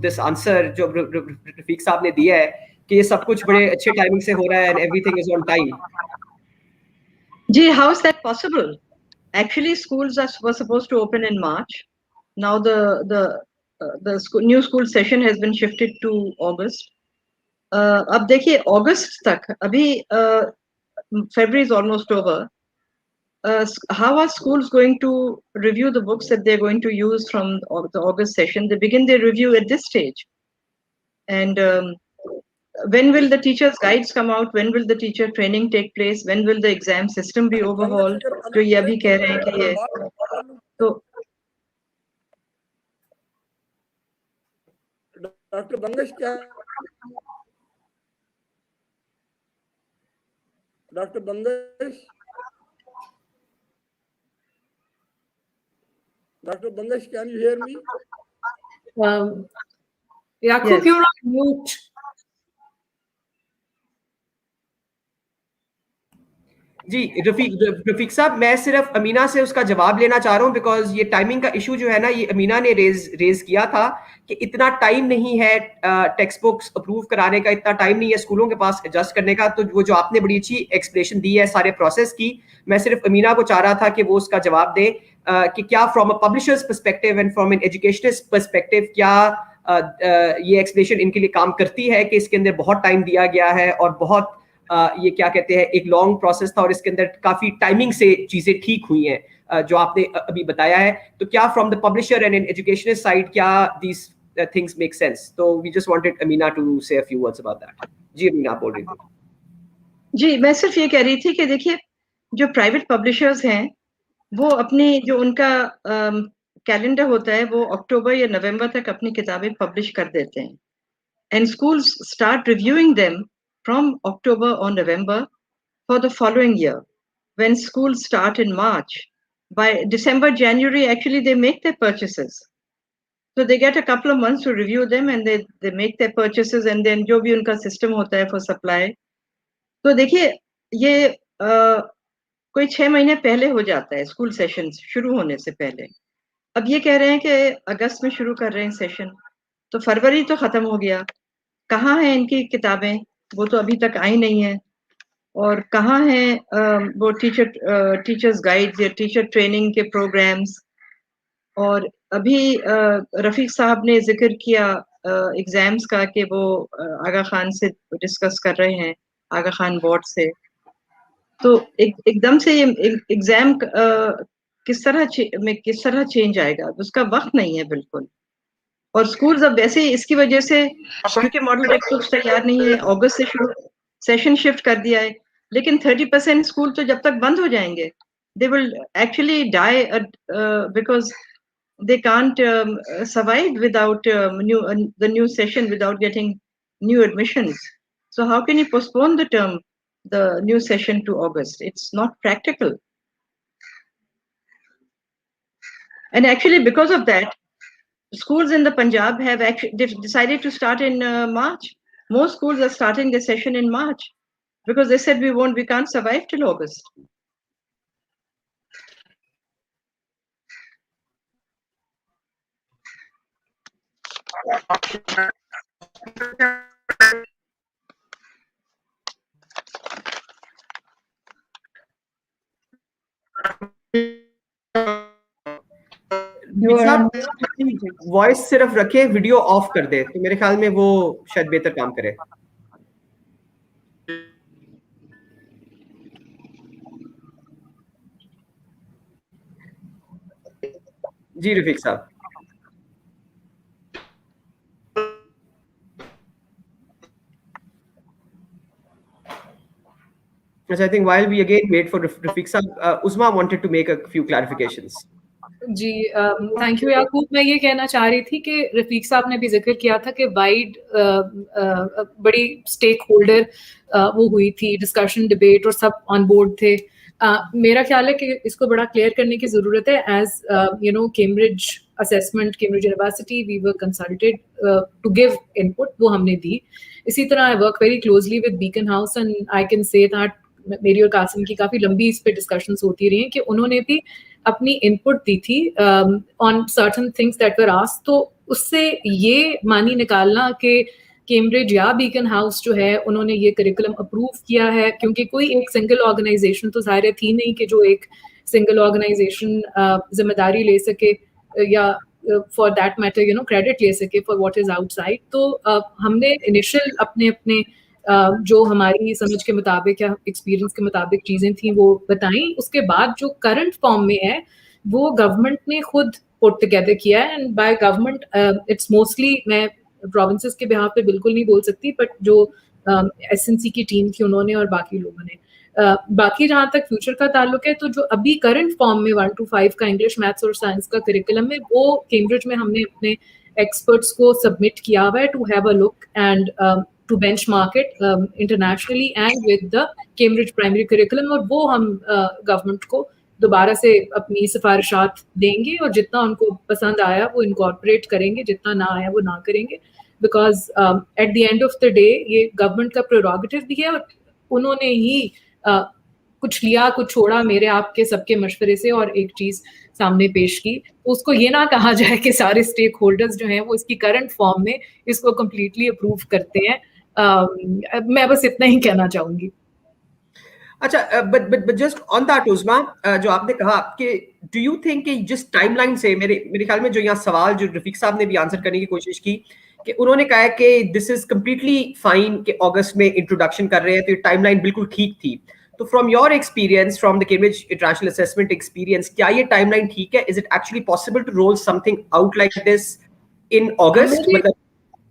this answer जो रफीक साहब ने दिया है कि ये सब कुछ बड़े अच्छे टाइमिंग से हो रहा है and everything is on time? Gee, how is that possible? Actually, schools were supposed to open in March. Now the new school session has been shifted to August. अब देखिए अगस्त तक, अभी February is almost over. How are schools going to review the books that they're going to use from the August session? They begin their review at this stage. And when will the teachers' guides come out? When will the teacher training take place? When will the exam system be overhauled? जो ये अभी कह रहे हैं कि ये तो doctor Bangash क्या, doctor Bangash, Dr. Bangash, can you hear me? Yaqub, Yes. you're on mute. जी रफीक साहब, मैं सिर्फ अमीना से उसका जवाब लेना चाह रहा हूँ बिकॉज ये टाइमिंग का इशू जो है ना, ये अमीना ने रेज किया था कि इतना टाइम नहीं है टेक्स्ट बुक्स अप्रूव कराने का, इतना टाइम नहीं है स्कूलों के पास एडजस्ट करने का। तो वो जो आपने बड़ी अच्छी एक्सप्लेनेशन दी है सारे प्रोसेस की, मैं सिर्फ अमीना को चाह रहा था कि वो उसका जवाब दे कि क्या from a publishers perspective and from an educationist perspective क्या ये एक्सप्लेनेशन इनके लिए काम करती है कि इसके अंदर बहुत टाइम दिया गया है और बहुत ये क्या कहते हैं एक लॉन्ग प्रोसेस था और इसके अंदर काफी टाइमिंग से चीजें ठीक हुई हैं जो आपने अभी बताया है। तो क्या from the publisher and an educationist side क्या दीस things make sense. So we just wanted Ameena to say a few words about that. Ji Ameena आप बोल रही थी. जी, मैं सिर्फ ये कह रही थी कि देखिए जो प्राइवेट पब्लिशर्स हैं वो अपनी जो उनका कैलेंडर होता है वो अक्टूबर या नवंबर तक अपनी किताबें पब्लिश कर देते हैं and schools start reviewing them from October और November for the following year when schools start in March by December January actually they make their purchases so they get a couple of months to review them and they make their purchases and then जो भी उनका system होता है for supply तो देखिए ये कोई 6 महीने पहले हो जाता है स्कूल सेशन शुरू होने से पहले अब ये कह रहे हैं कि अगस्त में शुरू कर रहे हैं सेशन तो फरवरी तो खत्म हो गया कहाँ है इनकी किताबें वो तो अभी तक आई नहीं है और कहाँ है वो टीचर्स गाइड्स या टीचर ट्रेनिंग के प्रोग्राम्स और अभी रफीक साहब ने जिक्र किया एग्जाम्स का कि वो आगा खान से डिस्कस कर रहे हैं आगा खान बोर्ड से तो एकदम से ये एग्जाम किस तरह चेंज आएगा उसका वक्त नहीं है बिल्कुल और स्कूल्स अब वैसे ही इसकी वजह से क्योंकि मॉडल टेक्स्ट बुक्स तैयार नहीं है अगस्त से शुरू सेशन शिफ्ट कर दिया है लेकिन 30% स्कूल तो जब तक बंद हो जाएंगे they will actually die because they can't survive without the new session without getting new admissions so how can you postpone the new session to August it's not practical and actually because of that schools in the Punjab have actually decided to start in March most schools are starting their session in March because they said we can't survive till August. Voice सिर्फ रखे video of कर दे तो मेरे ख्याल में वो शायद बेहतर काम करे जी रफीक साहब I think while we again wait for Rafiq Saab, Uzma wanted to make a few clarifications. जी थैंक यू याकूब मैं ये कहना चाह रही थी कि रफीक साहब ने भी जिक्र किया था कि वाइड बड़ी स्टेक होल्डर वो हुई थी डिस्कशन डिबेट और सब ऑन बोर्ड थे मेरा ख्याल है कि इसको बड़ा क्लियर करने की ज़रूरत है as you know Cambridge assessment Cambridge university we were consulted to give input वो हमने दी इसी तरह I work very closely with Beaconhouse and I can say that मेरी और कासिम की काफ़ी लंबी इस पे डिस्कशंस होती रही हैं कि उन्होंने भी अपनी इनपुट दी थी on certain things that were asked तो उससे ये मानी निकालना कि कैम्ब्रिज या बीकन हाउस जो है उन्होंने ये करिकुलम अप्रूव किया है क्योंकि कोई एक सिंगल ऑर्गेनाइजेशन तो ज़ाहिर थी नहीं कि जो एक सिंगल ऑर्गेनाइजेशन जिम्मेदारी ले सके या for that matter you know credit ले सके फॉर व्हाट इज आउटसाइड तो हमने इनिशियल अपने जो हमारी समझ के मुताबिक या एक्सपीरियंस के मुताबिक चीज़ें थी वो बताई उसके बाद जो करंट फॉर्म में है वो गवर्नमेंट ने खुद पुट टुगेदर किया है and by government it's mostly मैं प्रोविंसेस के बिहाफ पे बिल्कुल नहीं बोल सकती बट जो एसएनसी की टीम थी उन्होंने और बाकी लोगों ने बाकी जहाँ तक फ्यूचर का ताल्लुक है तो जो अभी करंट फॉर्म में 1 to 5 का इंग्लिश मैथ्स और साइंस का करिकुलम है वो कैम्ब्रिज में हमने अपने एक्सपर्ट्स को सबमिट किया हुआ है to have a look and to benchmark it internationally and with the Cambridge primary curriculum और वो हम गवर्नमेंट को दोबारा से अपनी सिफारिशात देंगे और जितना उनको पसंद आया वो इनकॉर्पोरेट करेंगे जितना ना आया वो ना करेंगे because at the end of the day ये गवर्नमेंट का प्रेरोगेटिव भी है और उन्होंने ही कुछ लिया कुछ छोड़ा मेरे आपके सबके मशवरे से और एक चीज़ सामने पेश की उसको ये ना कहा जाए कि सारे स्टेक होल्डर्स जो हैं वो इसकी करंट फॉर्म में इसको कम्प्लीटली अप्रूव करते हैं मैं बस इतना ही कहना चाहूंगी अच्छा बट जस्ट ऑन दैट उस्मा जो आपने कहा कि डू यू थिंक कि जिस टाइमलाइन से मेरे ख्याल में जो यहाँ सवाल जो रफीक साहब ने भी आंसर करने की कोशिश की कि उन्होंने कहा कि दिस इज कम्प्लीटली फाइन कि अगस्त में इंट्रोडक्शन कर रहे हैं तो ये टाइमलाइन बिल्कुल ठीक थी तो from your experience from the Cambridge international assessment experience क्या ये टाइमलाइन ठीक है is it actually possible to roll something out like this in August? हमें भी- मतलब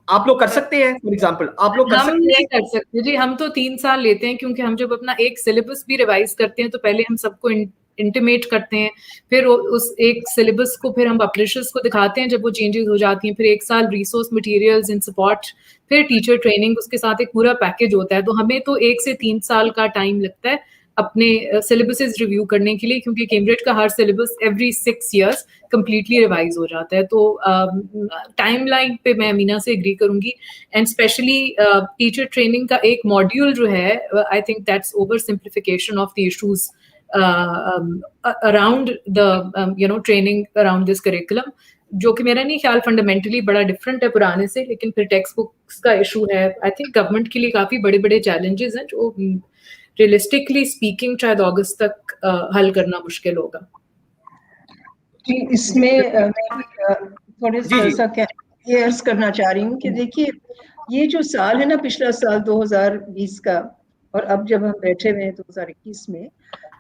आप लोग कर सकते हैं, फॉर एग्जाम्पल आप लोग कर हम सकते नहीं हैं? कर सकते जी, हम तो 3 साल लेते हैं, क्योंकि हम जब अपना एक सिलेबस भी रिवाइज करते हैं तो पहले हम सबको इंटीमेट करते हैं, फिर उस एक सिलेबस को फिर हम पब्लिशर्स को दिखाते हैं जब वो चेंजेस हो जाती हैं, फिर 1 साल रिसोर्स मटेरियल्स इन सपोर्ट, फिर टीचर ट्रेनिंग, उसके साथ एक पूरा पैकेज होता है। तो हमें तो 1 से 3 साल का टाइम लगता है अपने सिलेबसेस रिव्यू करने के लिए, क्योंकि कैम्ब्रिज का हर syllabus every 6 years completely revise हो जाता है। तो टाइमलाइन पे मैं अमीना से एग्री करूंगी, एंड स्पेशली टीचर ट्रेनिंग का एक मॉड्यूल जो है, I think that's over simplification of the issues around the training around this curriculum, जो कि मेरा नहीं ख्याल फंडामेंटली बड़ा डिफरेंट है पुराने से, लेकिन फिर टेक्स्ट बुक्स का इशू है। आई थिंक गवर्नमेंट के लिए काफी बड़े बड़े चैलेंजेस हैं जो रियलिस्टिकली स्पीकिंग शायद अगस्त तक हल करना मुश्किल होगा। जी, इसमें मैं थोड़े जी। सा क्लियर्स करना चाह रही हूँ कि देखिए, ये जो साल है ना, पिछला साल 2020 का, और अब जब हम बैठे हुए हैं 2021 में,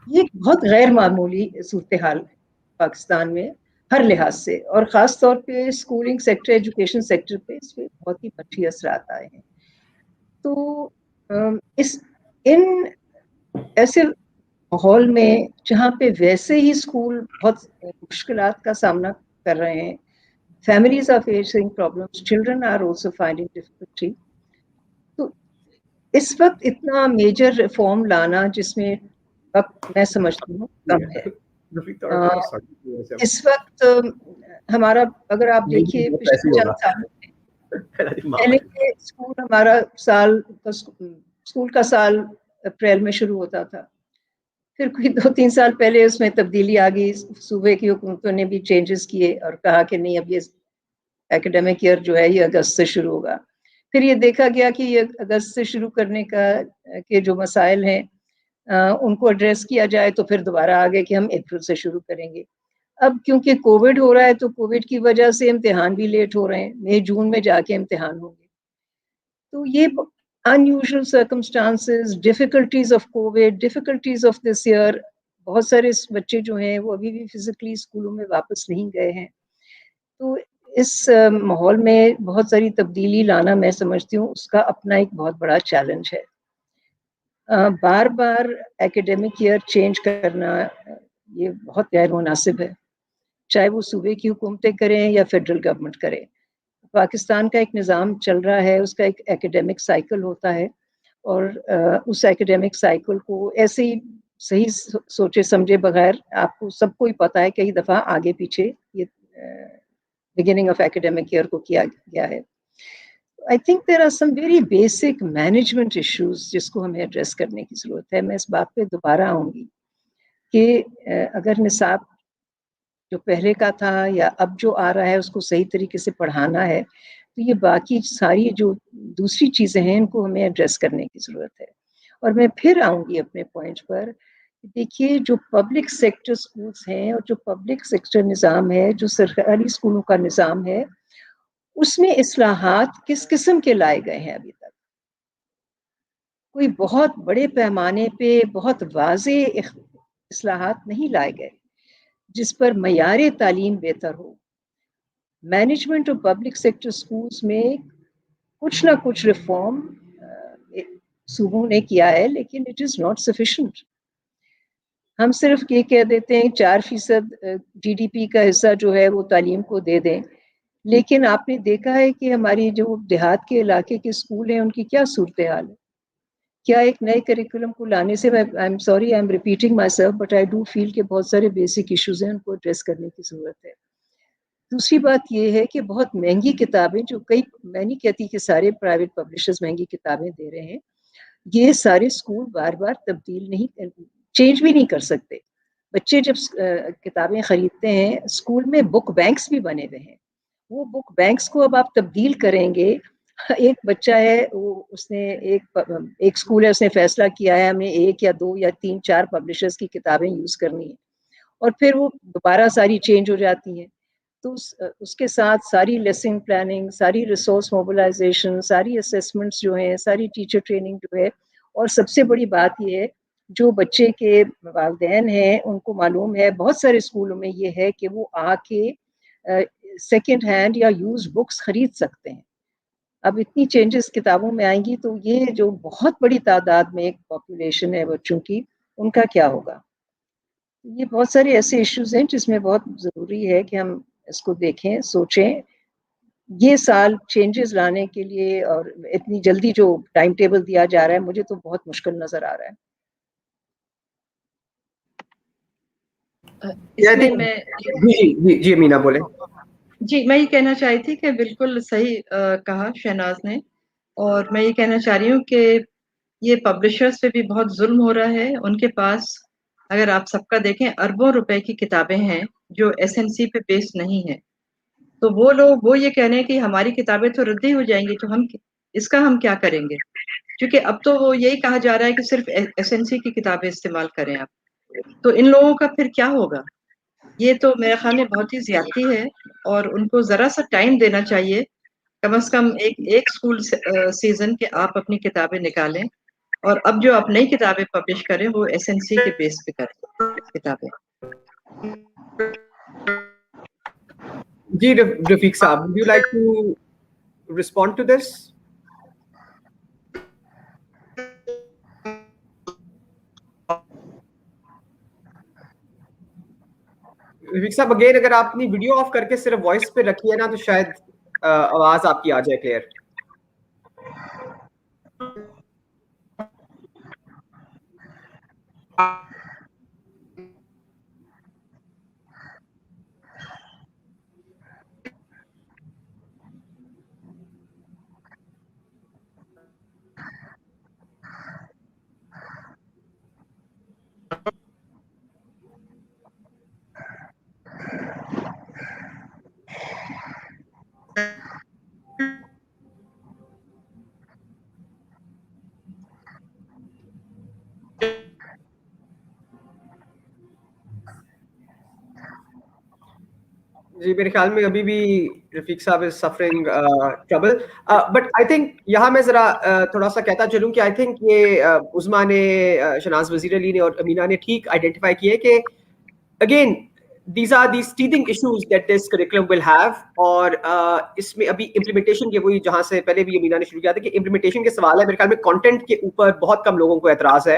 ये एक बहुत गैर मामूली सूरत हाल है पाकिस्तान में हर लिहाज से, और ख़ास तौर पे स्कूलिंग सेक्टर, एजुकेशन सेक्टर पे इस पे बहुत ही अच्छी असरात आए हैं। तो इन ऐसे माहौल में जहाँ पे वैसे ही स्कूल बहुत मुश्किलात का सामना कर रहे हैं, families are facing problems, children are also finding difficulty, तो इस वक्त इतना मेजर रिफॉर्म लाना जिसमें वक्त मैं समझती हूँ कम है। इस वक्त हमारा, अगर आप देखिए पिछले चंद सालों में, पहले के स्कूल, हमारा स्कूल का साल अप्रैल में शुरू होता था, फिर कोई 2-3 साल पहले उसमें तब्दीली आ गई, सूबे की हुकूमतों ने भी चेंजेस किए और कहा कि नहीं, अब ये एकेडमिक ईयर जो है ये अगस्त से शुरू होगा। फिर ये देखा गया कि ये अगस्त से शुरू करने के जो मसाइल हैं उनको एड्रेस किया जाए, तो फिर दोबारा आ गए कि हम अप्रैल से शुरू करेंगे। अब क्योंकि कोविड हो रहा है, तो कोविड की वजह से इम्तिहान भी लेट हो रहे हैं, मई जून में जाके इम्तिहान होंगे। तो ये unusual circumstances, difficulties of COVID, difficulties of this year, बहुत सारे बच्चे जो हैं वो अभी भी फिजिकली स्कूलों में वापस नहीं गए हैं। तो इस माहौल में बहुत सारी तब्दीली लाना, मैं समझती हूँ उसका अपना एक बहुत बड़ा चैलेंज है। बार बार एकेडमिक ईयर चेंज करना ये बहुत गैर मुनासिब है, चाहे वो सूबे की हुकूमतें करें या फेडरल गवर्नमेंट करे। पाकिस्तान का एक निज़ाम चल रहा है, उसका एक एकेडमिक साइकिल होता है, और उस एकेडमिक साइकिल को ऐसे ही सही सोचे समझे बगैर, आपको सबको ही पता है कई दफ़ा आगे पीछे ये बिगिनिंग ऑफ एकेडमिक ईयर को किया गया है। I think there are some very basic management issues जिसको हमें एड्रेस करने की ज़रूरत है। मैं इस बात पे दोबारा आऊँगी कि अगर निसाब जो पहले का था या अब जो आ रहा है उसको सही तरीके से पढ़ाना है, तो ये बाकी सारी जो दूसरी चीज़ें हैं इनको हमें एड्रेस करने की ज़रूरत है। और मैं फिर आऊँगी अपने पॉइंट पर, देखिए जो पब्लिक सेक्टर स्कूल्स हैं और जो पब्लिक सेक्टर निज़ाम है, जो सरकारी स्कूलों का निज़ाम है, उसमें इस्लाहात किस किस्म के लाए गए हैं अभी तक? कोई बहुत बड़े पैमाने पे बहुत वाज़े इस्लाहात नहीं लाए गए जिस पर मयारे तालीम बेहतर हो। Management of public sector schools में कुछ ना कुछ रिफॉर्म सूबों ने किया है, लेकिन इट इज़ नॉट सफिशिएंट। हम सिर्फ ये कह देते हैं 4% GDP का हिस्सा जो है वो तालीम को दे दें, लेकिन आपने देखा है कि हमारी जो देहात के इलाके के स्कूल हैं उनकी क्या सूरत हाल है? क्या एक नए करिकुलम को लाने से, मैं I am sorry, I am repeating my self, but I do feel कि बहुत सारे बेसिक इश्यूज हैं, उनको एड्रेस करने की ज़रूरत है। दूसरी बात ये है कि बहुत महंगी किताबें, जो कई, मैं नहीं कहती कि सारे प्राइवेट पब्लिशर्स महंगी किताबें दे रहे हैं, ये सारे स्कूल बार बार तब्दील नहीं, चेंज भी नहीं कर सकते। बच्चे जब किताबें खरीदते हैं, स्कूल में बुक बैंक्स भी बने हुए हैं, वो बुक बैंक्स को अब आप तब्दील करेंगे। एक बच्चा है, वो उसने एक स्कूल है, उसने फैसला किया है हमें 1 या 2 या 3-4 पब्लिशर्स की किताबें यूज़ करनी है, और फिर वो दोबारा सारी चेंज हो जाती हैं। तो उसके साथ सारी लेसन प्लानिंग, सारी रिसोर्स मोबिलाइजेशन, सारी असेसमेंट्स जो हैं, सारी टीचर ट्रेनिंग जो है, और सबसे बड़ी बात ये है, जो बच्चे के वालिदैन हैं उनको मालूम है, बहुत सारे स्कूलों में ये है कि वो आके سیکنڈ ہینڈ یا یوز بکس خرید سکتے ہیں. اب اتنی چینجز کتابوں میں آئیں گی تو یہ جو بہت بڑی تعداد میں ایک پاپولیشن ہے بچوں کی, ان کا کیا ہوگا؟ یہ بہت سارے ایسے ایشوز ہیں جس میں بہت ضروری ہے کہ ہم اس کو دیکھیں, سوچیں. یہ سال چینجز لانے کے لیے اور اتنی جلدی جو ٹائم ٹیبل دیا جا رہا ہے, مجھے تو بہت مشکل نظر آ رہا ہے. اس میں میں جی امینا بولیں. جی میں یہ کہنا چاہی تھی کہ بالکل صحیح کہا شہناز نے, اور میں یہ کہنا چاہ رہی ہوں کہ یہ پبلشرز پہ بھی بہت ظلم ہو رہا ہے. ان کے پاس اگر آپ سب کا دیکھیں اربوں روپے کی کتابیں ہیں جو SNC پہ بیس نہیں ہے, تو وہ لوگ وہ یہ کہہ رہے ہیں کہ ہماری کتابیں تو رد ہی ہو جائیں گی, تو ہم اس کا ہم کیا کریں گے؟ کیونکہ اب تو وہ یہی کہا جا رہا ہے کہ صرف SNC کی کتابیں استعمال کریں آپ. تو ان لوگوں کا پھر کیا ہوگا؟ یہ تو میرے خیال میں بہت ہی زیادتی ہے, اور ان کو ذرا سا ٹائم دینا چاہیے, کم از کم ایک اسکول سیزن کے آپ اپنی کتابیں نکالیں, اور اب جو آپ نئی کتابیں پبلش کریں وہ SNC کے بیس پہ کریں کتابیں. جی رفیق صاحب, would you like to respond to this? رفیق صاحب اگین اگر آپ اپنی ویڈیو آف کر کے صرف وائس پہ رکھیے نا تو شاید آواز آپ کی آ جائے کلیئر. جی میرے خیال میں ابھی بھی رفیق صاحب is suffering trouble, but I think یہاں میں ذرا تھوڑا سا کہتا چلوں کہ آئی تھنک یہ عظما نے, شہناز وزیر علی نے اور امینا نے ٹھیک آئیڈینٹیفائی کیے کہ again these are these teething issues that this curriculum will have, اور اس میں ابھی امپلیمنٹیشن کے وہی جہاں سے پہلے بھی امینا نے شروع کیا تھا کہ امپلیمنٹیشن کے سوال ہے. میرے خیال میں کانٹینٹ کے اوپر بہت کم لوگوں کو اعتراض ہے.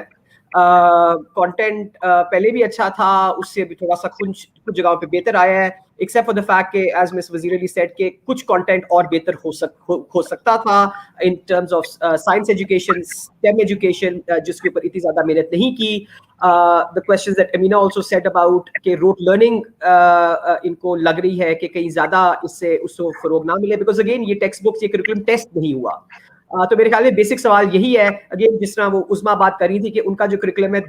کانٹینٹ پہلے بھی اچھا تھا, اس سے بھی تھوڑا سا کچھ جگہوں پہ بہتر آیا ہے, ایکسیپٹ فار دا فیکٹ کہ ایز مس وزیر علی سیڈ کہ کچھ کانٹینٹ اور بہتر ہو سکتا تھا in terms of science education, STEM education, جس کے اوپر اتنی زیادہ محنت نہیں کی. The questions that Amina also said about کہ روٹ لرننگ ان کو لگ رہی ہے کہ کہیں زیادہ اس کو فروغ نہ ملے, بیکاز اگین یہ ٹیکسٹ بکس, یہ کریکولم ٹیسٹ نہیں ہوا. تو میرے خیال میں بیسک سوال یہی ہے, اگین جس طرح وہ عظما بات کر رہی تھی کہ ان کا جو کریکولم ہے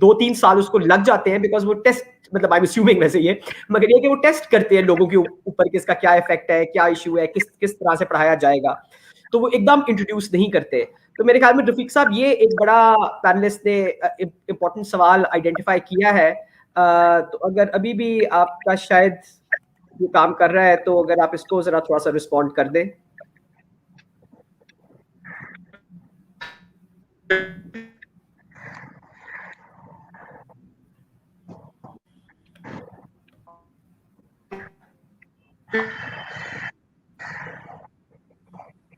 2-3 سال اس کو لگ جاتے ہیں, بیکاز وہ ٹیسٹ, مطلب آئی ایم اسیومنگ ویسے یہ, مگر یہ کہ وہ ٹیسٹ کرتے ہیں لوگوں کے اوپر کہ اس کا کیا افیکٹ ہے, کیا ایشو ہے, کس طرح سے پڑھایا جائے گا, تو وہ ایک دم انٹروڈیوس نہیں کرتے. تو میرے خیال میں رفیق صاحب یہ ایک بڑا پینلسٹ نے امپورٹنٹ سوال آئیڈینٹیفائی کیا ہے. تو اگر ابھی بھی آپ کا شاید یہ کام کر رہا ہے تو اگر آپ اس کو ذرا تھوڑا سا رسپونڈ کر دیں.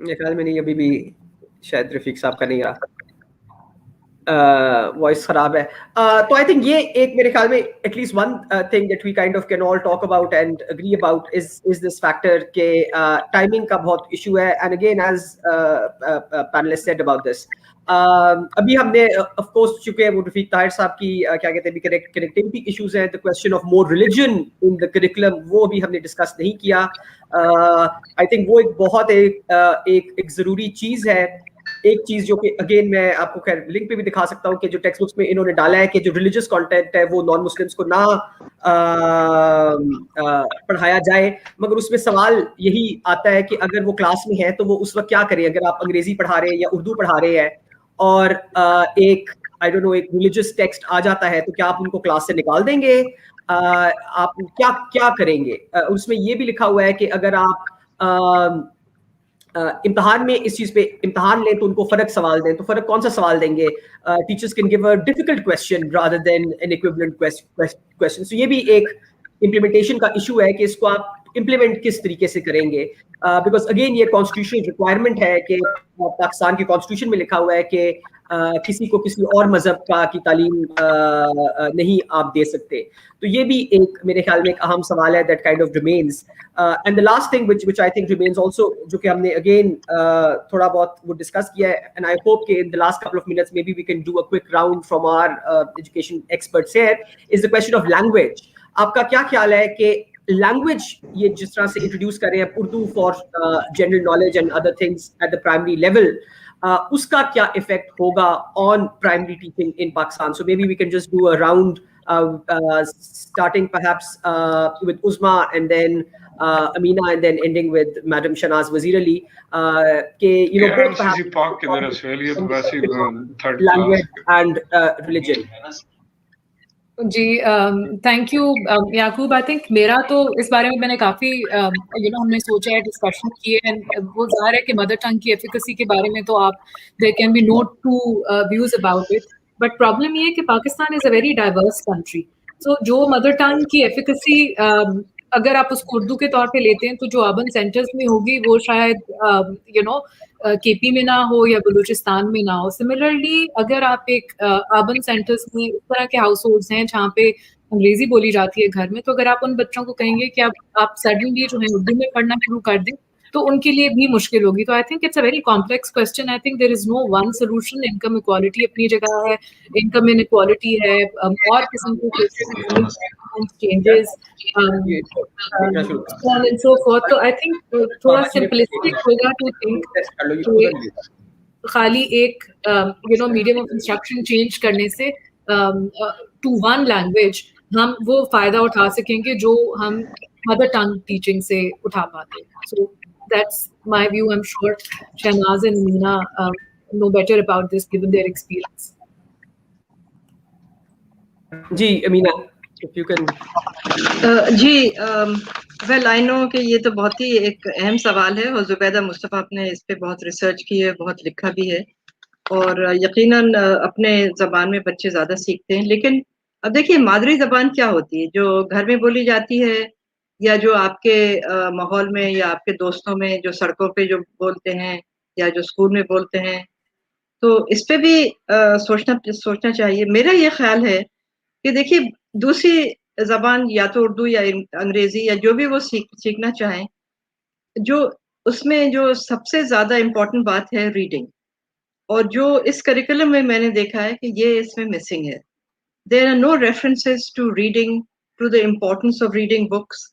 میرے خیال میں نہیں, ابھی بھی شاید رفیق صاحب کا نہیں رہا, وائس خراب ہے. تو آئی تھنک یہ ایک میرے خیال میں at least one thing that we kind of can all talk about and agree about is this factor کہ ٹائمنگ کا بہت ایشو ہے. And again as panelist said about this, ابھی ہم نے آف کورس چونکہ وہ رفیق طاہر صاحب کی کیا کہتے ہیں کنیکٹیوٹی ایشوز ہیں, the question of more religion in the curriculum, وہ بھی ہم نے ڈسکس نہیں کیا. آئی تھنک وہ ایک بہت ایک ضروری چیز ہے. ایک چیز جو کہ اگین میں آپ کو خیر لنک پہ بھی دکھا سکتا ہوں کہ جو ٹیکسٹ بکس میں انہوں نے ڈالا ہے کہ جو ریلیجیس کانٹینٹ ہے وہ نان مسلمس کو نہ پڑھایا جائے, مگر اس میں سوال یہی آتا ہے کہ اگر وہ کلاس میں ہے تو وہ اس وقت کیا کریں. اگر آپ انگریزی پڑھا رہے ہیں یا اردو پڑھا رہے ہیں اور ایک آئی ڈونٹ نو ایک ریلیجیس ٹیکسٹ آ جاتا ہے, تو کیا آپ ان کو کلاس سے نکال دیں گے؟ آپ کیا کریں گے؟ اس میں یہ بھی لکھا ہوا ہے کہ اگر آپ امتحان میں اس چیز پہ امتحان لیں تو ان کو فرق سوال دیں, تو فرق کون سا سوال دیں گے؟ Teachers can give a difficult question rather than an equivalent question. So یہ بھی ایک امپلیمنٹیشن کا ایشو ہے کہ اس کو آپ implement کس طریقے سے کریں گے, because again یہ constitutional requirement ہے کہ پاکستان کی constitution میں لکھا ہوا ہے کہ کسی کو کسی اور مذہب کی تعلیم نہیں آپ دے سکتے. تو یہ بھی ایک میرے خیال میں ایک اہم سوال ہے that kind of remains. And the last thing which I think remains also, جو کہ ہم نے again تھوڑا بہت وہ ڈسکس کیا ہے, and I hope کہ in the last couple of minutes maybe we can do a quick round from our education experts here, is the question of language. آپ کا کیا خیال ہے کہ لینگویج یہ جس طرح سے انٹروڈیوس کر رہے ہیں Urdu for general knowledge and other things at the primary level, اس کا کیا افیکٹ ہوگا on primary teaching in Pakistan? So may be we can just do a round starting perhaps with Uzma and then Amina and then ending with Madam Shanaz Wazir Ali, both perhaps language and religion. G thank you Yaqub. I think میرا تو اس بارے میں نے کافی ہم نے سوچا ہے, discussion کیے ہیں. وہ ظاہر ہے کہ مدر ٹنگ کی ایفیکسی کے بارے میں تو آپ there can be no two views about it, but problem یہ ہے کہ Pakistan is a very diverse country. So جو مدر ٹنگ کی ایفیکسی اگر آپ اس کو اردو کے طور پہ لیتے ہیں تو جو اربن سینٹرز میں ہوگی وہ شاید کے پی میں نہ ہو یا بلوچستان میں نہ ہو. سملرلی اگر آپ ایک اربن سینٹرز میں اس طرح کے ہاؤس ہولڈس ہیں جہاں پہ انگریزی بولی جاتی ہے گھر میں, تو اگر آپ ان بچوں کو کہیں گے کہ آپ سڈنلی جو ہے اردو میں پڑھنا شروع کر دیں تو ان کے لیے بھی مشکل ہوگی. تو I think it's a very complex question. I think there is no one solution. Income equality اپنی جگہ ہے, انکم ان اکوالٹی ہے, اور قسم کے چینجز سو فورتھ. تو آئی تھنک تھوڑا سمپلسٹک ہوگا ٹو تھنک خالی ایک میڈیم آف انسٹرکشن چینج کرنے سے ٹو ون لینگویج ہم وہ فائدہ اٹھا سکیں گے جو ہم مدر ٹنگ ٹیچنگ سے اٹھا پاتے ہیں. سو that's my view. I'm sure Shahnaz and Meena know better about this given their experience. Ji, Amina, if you can. G well I know کہ یہ تو بہت ہی ایک اہم سوال ہے, اور زبیدہ مصطفیٰ نے اس پہ بہت ریسرچ کی ہے, بہت لکھا بھی ہے, اور یقیناً اپنے زبان میں بچے زیادہ سیکھتے ہیں. لیکن اب دیکھیے مادری زبان کیا ہوتی ہے, جو گھر میں بولی جاتی ہے یا جو آپ کے ماحول میں یا آپ کے دوستوں میں جو سڑکوں پہ جو بولتے ہیں یا جو اسکول میں بولتے ہیں, تو اس پہ بھی سوچنا چاہیے. میرا یہ خیال ہے کہ دیکھیے دوسری زبان یا تو اردو یا انگریزی یا جو بھی وہ سیکھنا چاہیں, جو اس میں جو سب سے زیادہ امپورٹنٹ بات ہے ریڈنگ, اور جو اس کریکولم میں میں نے دیکھا ہے کہ یہ اس میں مسنگ ہے. There are no references to reading, to the importance of reading books.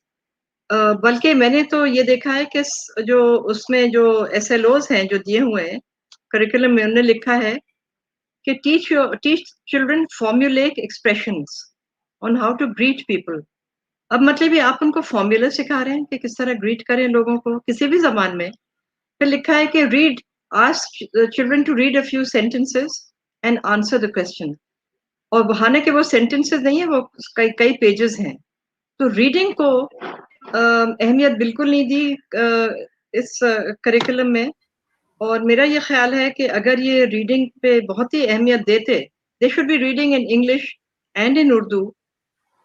بلکہ میں نے تو یہ دیکھا ہے کہ جو اس میں جو ایس ایل اوز ہیں جو دیے ہوئے ہیں کریکولم میں, انہوں نے لکھا ہے کہ teach children formulaic expressions on how to greet people. اب مطلب یہ آپ ان کو فارمولا سکھا رہے ہیں کہ کس طرح گریٹ کریں لوگوں کو کسی بھی زبان میں. پھر لکھا ہے کہ read, ask children to read a few sentences and answer the question. اور بہانے کے وہ سینٹینسز نہیں ہیں, وہ کئی پیجز ہیں. تو ریڈنگ کو اہمیت بالکل نہیں دی اس کریکولم میں, اور میرا یہ خیال ہے کہ اگر یہ ریڈنگ پہ بہت ہی اہمیت دیتے, they should be reading in English and in Urdu,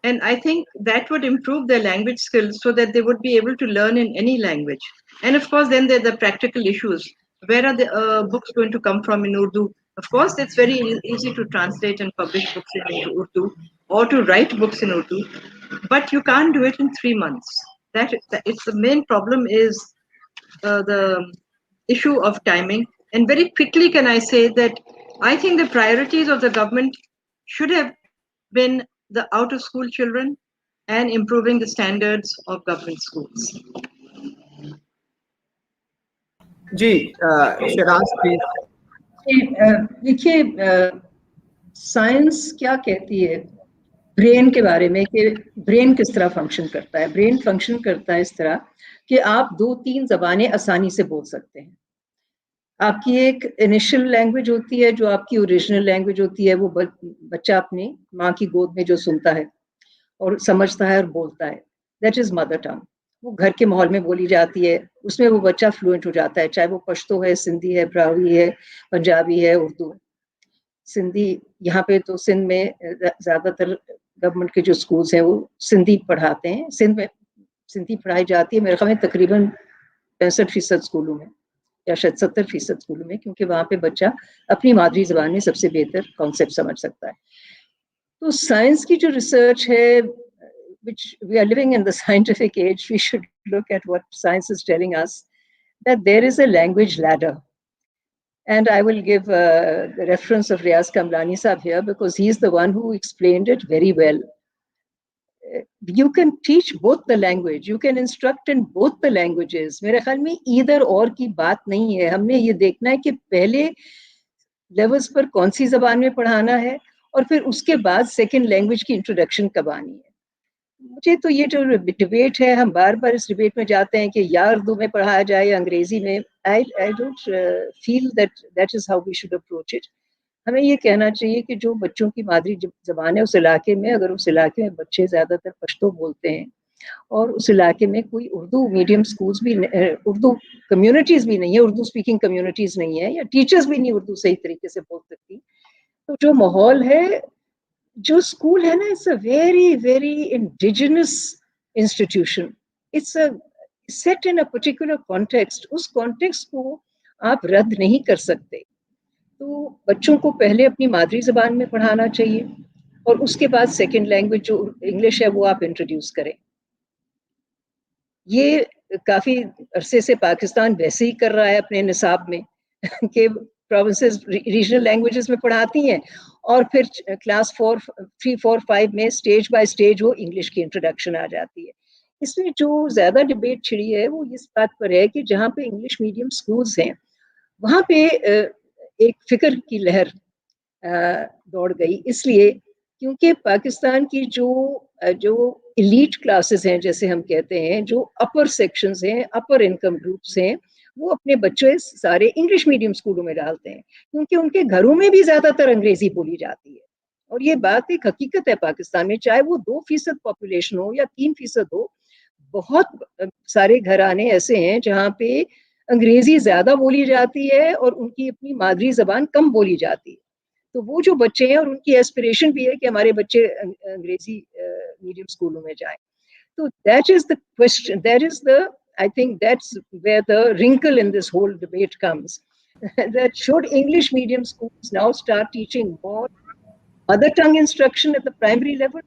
and I think that would improve their language skills so that they would be able to learn in any language. And of course then there are the practical issues. Where are the books going to come from in Urdu? Of course it's very easy to translate and publish books in Urdu or to write books in Urdu, but you can't do it in 3 months. That it's the main problem is the issue of timing. And very quickly can I say that I think the priorities of the government should have been the out of school children and improving the standards of government schools. Ji, Shiraz, please. دیکھیے science کیا کہتی ہے brain کے بارے میں کہ brain کس طرح فنکشن کرتا ہے. برین فنکشن کرتا ہے اس طرح کہ آپ 2-3 زبانیں آسانی سے بول سکتے ہیں. آپ کی ایک انیشل لینگویج ہوتی ہے جو آپ کی اوریجنل لینگویج ہوتی ہے, وہ بچہ اپنی ماں کی گود میں جو سنتا ہے اور سمجھتا ہے اور بولتا ہے, دیٹ از مدر ٹنگ. وہ گھر کے ماحول میں بولی جاتی ہے, اس میں وہ بچہ فلوئنٹ ہو جاتا ہے, چاہے وہ پشتو ہے, سندھی ہے, براوی ہے, پنجابی ہے, اردو ہے. سندھی یہاں پہ تو سندھ میں زیادہ تر گورنمنٹ کے جو اسکولس ہیں وہ سندھی پڑھاتے ہیں. سندھ میں सिंधी पढ़ाई जाती है मेरे ख्याल में तकरीबन 65% स्कूलों में या शायद 70% स्कूलों में, क्योंकि वहाँ पे बच्चा अपनी मादरी ज़बान में सबसे बेहतर कॉन्सेप्ट समझ सकता है. तो साइंस की जो रिसर्च है, which we are living in the scientific age, we should look at what science is telling us, that there is a language ladder. And I will give the reference of Riaz Kamlani Sahab here because he is the one who explained it very well. You can teach both the language, you can instruct in both the languages. मेरे ख्याल में either और की बात नहीं है. हमने ये देखना है कि पहले लेवल्स पर कौन सी जबान में पढ़ाना है और फिर उसके बाद सेकेंड लैंग्वेज की इंट्रोडक्शन कब आनी है. मुझे तो ये जो डिबेट है, हम बार बार इस डिबेट में जाते हैं कि या उर्दू में पढ़ाया जाए या अंग्रेजी में. I don't feel that is how we should approach it. हमें ये कहना चाहिए कि जो बच्चों की मादरी जबान है उस इलाके में, अगर उस इलाके में बच्चे ज़्यादातर पश्तो बोलते हैं और उस इलाके में कोई उर्दू मीडियम स्कूल्स भी, उर्दू कम्युनिटीज़ भी नहीं है, उर्दू स्पीकिंग कम्युनिटीज़ नहीं है, या टीचर्स भी नहीं उर्दू सही तरीके से बोल सकती, तो जो माहौल है, जो स्कूल है ना, it's a very very indigenous institution. It's a set in a particular context. उस कॉन्टेक्स्ट को आप रद्द नहीं कर सकते. तो बच्चों को पहले अपनी मादरी ज़बान में पढ़ाना चाहिए और उसके बाद सेकंड लैंग्वेज जो इंग्लिश है वो आप इंट्रोड्यूस करें. ये काफ़ी अरसे से पाकिस्तान वैसे ही कर रहा है अपने निसाब में कि प्रोविंसेस रीजनल लैंग्वेजेस में पढ़ाती हैं और फिर क्लास 4, 3, 4, 5 में स्टेज बाय स्टेज वो इंग्लिश की इंट्रोडक्शन आ जाती है. इसमें जो ज़्यादा डिबेट छिड़ी है वो इस बात पर है कि जहाँ पे इंग्लिश मीडियम स्कूल्स हैं वहाँ पे एक फिक्र की लहर दौड़ गई, इसलिए क्योंकि पाकिस्तान की जो एलीट क्लासेस हैं, जैसे हम कहते हैं, जो अपर सेक्शंस हैं, अपर इनकम ग्रुप्स हैं, वो अपने बच्चे सारे इंग्लिश मीडियम स्कूलों में डालते हैं क्योंकि उनके घरों में भी ज़्यादातर अंग्रेजी बोली जाती है. और ये बात एक हकीकत है पाकिस्तान में, चाहे वो 2% पॉपुलेशन हो या 3% हो, बहुत सारे घराने ऐसे हैं जहाँ पे अंग्रेजी ज़्यादा बोली जाती है और उनकी अपनी मादरी ज़बान कम बोली जाती है. तो वो जो बच्चे हैं और उनकी एस्पिरेशन भी है कि हमारे बच्चे अंग्रेजी मीडियम स्कूलों में जाएं. तो that is the question, that is the, I think that's where the wrinkle in this whole debate comes. That should English medium schools now start teaching more mother tongue instruction at the primary level,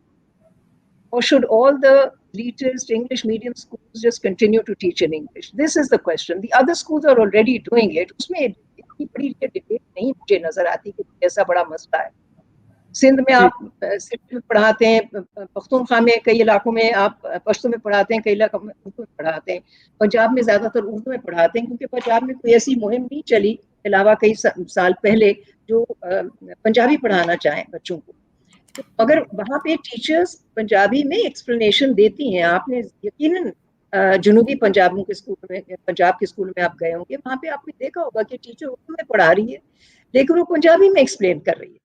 or should all the elitist English medium schools just continue to teach in English? This is the question. The other schools are already doing it. उसमें इतनी बड़ी debate नहीं मुझे नजर आती कि ऐसा बड़ा मसला है. सिंध में आप सिंध में पढ़ाते हैं, पख्तूनख्वा में कई इलाकों में आप पश्तो में पढ़ाते हैं, कई इलाकों में उर्दू में पढ़ाते हैं. पंजाब में ज़्यादातर उर्दू में पढ़ाते हैं क्योंकि पंजाब में कोई ऐसी मुहिम नहीं चली अलावा कई साल पहले जो पंजाबी पढ़ाना चाहें बच्चों को. तो अगर वहाँ पे टीचर्स पंजाबी में एक्सप्लेनेशन देती हैं, आपने यकीनन जनूबी पंजाब के स्कूल में, पंजाब के स्कूल में आप गए होंगे, वहाँ पे आपने देखा होगा कि टीचर उर्दू में पढ़ा रही है लेकिन वो पंजाबी में एक्सप्लेन कर रही है.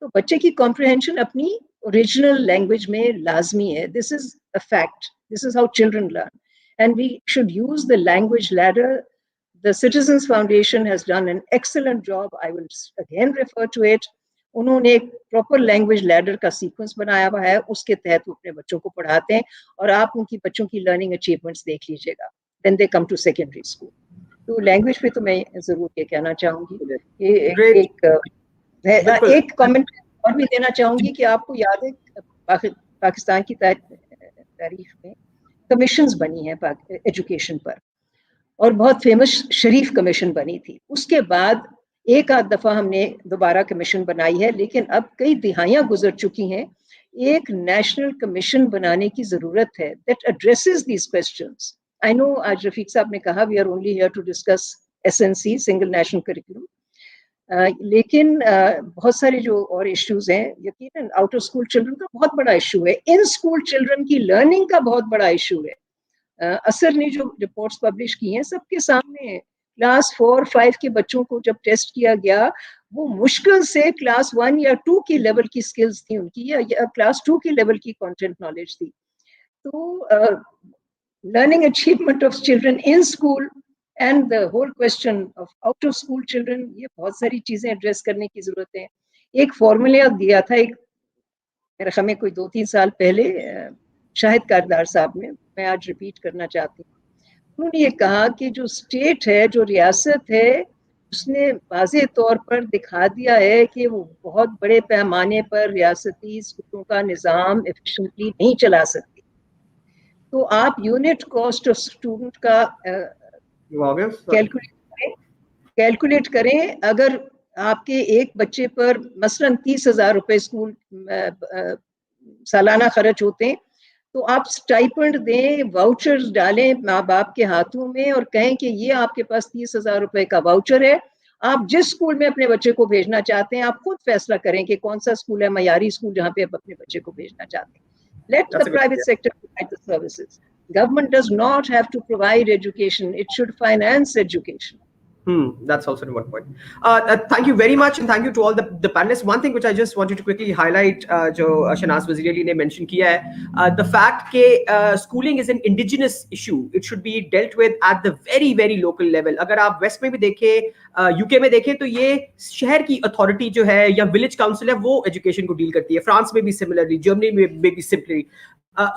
तो बच्चे की कॉम्प्रिहेंशन अपनी ओरिजिनल लैंग्वेज में लाजमी है. This is a fact. This is how children learn and we should use the language ladder. The citizens foundation has done an excellent job. I will again refer to it. उन्होंने एक proper language ladder का sequence बनाया हुआ है, उसके तहत वो अपने बच्चों को पढ़ाते हैं और आप उनकी बच्चों की लर्निंग अचीवमेंट्स देख लीजिएगा when they come to secondary school. तो लैंग्वेज पे तो मैं जरूर ये कहना चाहूंगी. एक कमेंट और भी देना चाहूंगी कि आपको याद है पाकिस्तान की तारीख में कमीशंस बनी हैं एजुकेशन पर, और बहुत फेमस शरीफ कमीशन बनी थी. उसके बाद एक आध दफा हमने दोबारा कमीशन बनाई है, लेकिन अब कई दिहाइयां गुजर चुकी हैं. एक नेशनल कमीशन बनाने की जरूरत है that addresses these questions. I know आज रफीक साहब ने कहा we are only here to discuss SNC, single national curriculum, लेकिन बहुत सारे जो और इश्यूज हैं, यकीनन आउटर स्कूल चिल्ड्रन का बहुत बड़ा इशू है, इन स्कूल चिल्ड्रन की लर्निंग का बहुत बड़ा इशू है. असर ने जो रिपोर्ट्स पब्लिश की हैं सबके सामने, क्लास 4, 5 के बच्चों को जब टेस्ट किया गया, वो मुश्किल से क्लास 1 या 2 की लेवल की स्किल्स थी उनकी, या क्लास 2 की लेवल की कंटेंट नॉलेज थी. तो learning achievement of children in school and the whole question of out of school children, ये बहुत सारी चीजें एड्रेस करने की जरूरत है. एक फॉर्मूला दिया था, एक मेरे ख्याल में कोई 2-3 साल पहले شاہد کاردار صاحب نے، میں آج ریپیٹ کرنا چاہتی ہوں. انہوں نے یہ کہا کہ جو اسٹیٹ ہے، جو ریاست ہے، اس نے واضح طور پر دکھا دیا ہے کہ وہ بہت بڑے پیمانے پر ریاستی اسکولوں کا نظام ایفیشینٹلی نہیں چلا سکتی. تو آپ یونٹ کاسٹ آف اسٹوڈنٹ کا کیلکولیٹ کریں. اگر آپ کے ایک بچے پر مثلاً 30,000 روپے اسکول سالانہ خرچ ہوتے ہیں، تو آپ اسٹائپنڈ دیں، واؤچرز ڈالیں ماں باپ کے ہاتھوں میں اور کہیں کہ یہ آپ کے پاس 30,000 روپے کا واؤچر ہے، آپ جس اسکول میں اپنے بچے کو بھیجنا چاہتے ہیں آپ خود فیصلہ کریں کہ کون سا اسکول ہے معیاری اسکول جہاں پہ آپ اپنے بچے کو بھیجنا چاہتے ہیں. Let the private sector provide the services. Government does not have to provide education. It should finance education. That's also one point. Thank you very much, and thank you to all the panelists. One thing which I just wanted to quickly highlight, jo Shahnaz Wazir Ali ne mention kiya hai, the fact ke schooling is an indigenous issue. It should be dealt with at the very, very local level. Agar aap West mein bhi dekhe, UK mein dekhe, to ye shehar ki authority jo hai ya village council hai, wo education ko deal karti hai. France mein bhi similarly, Germany mein bhi similarly.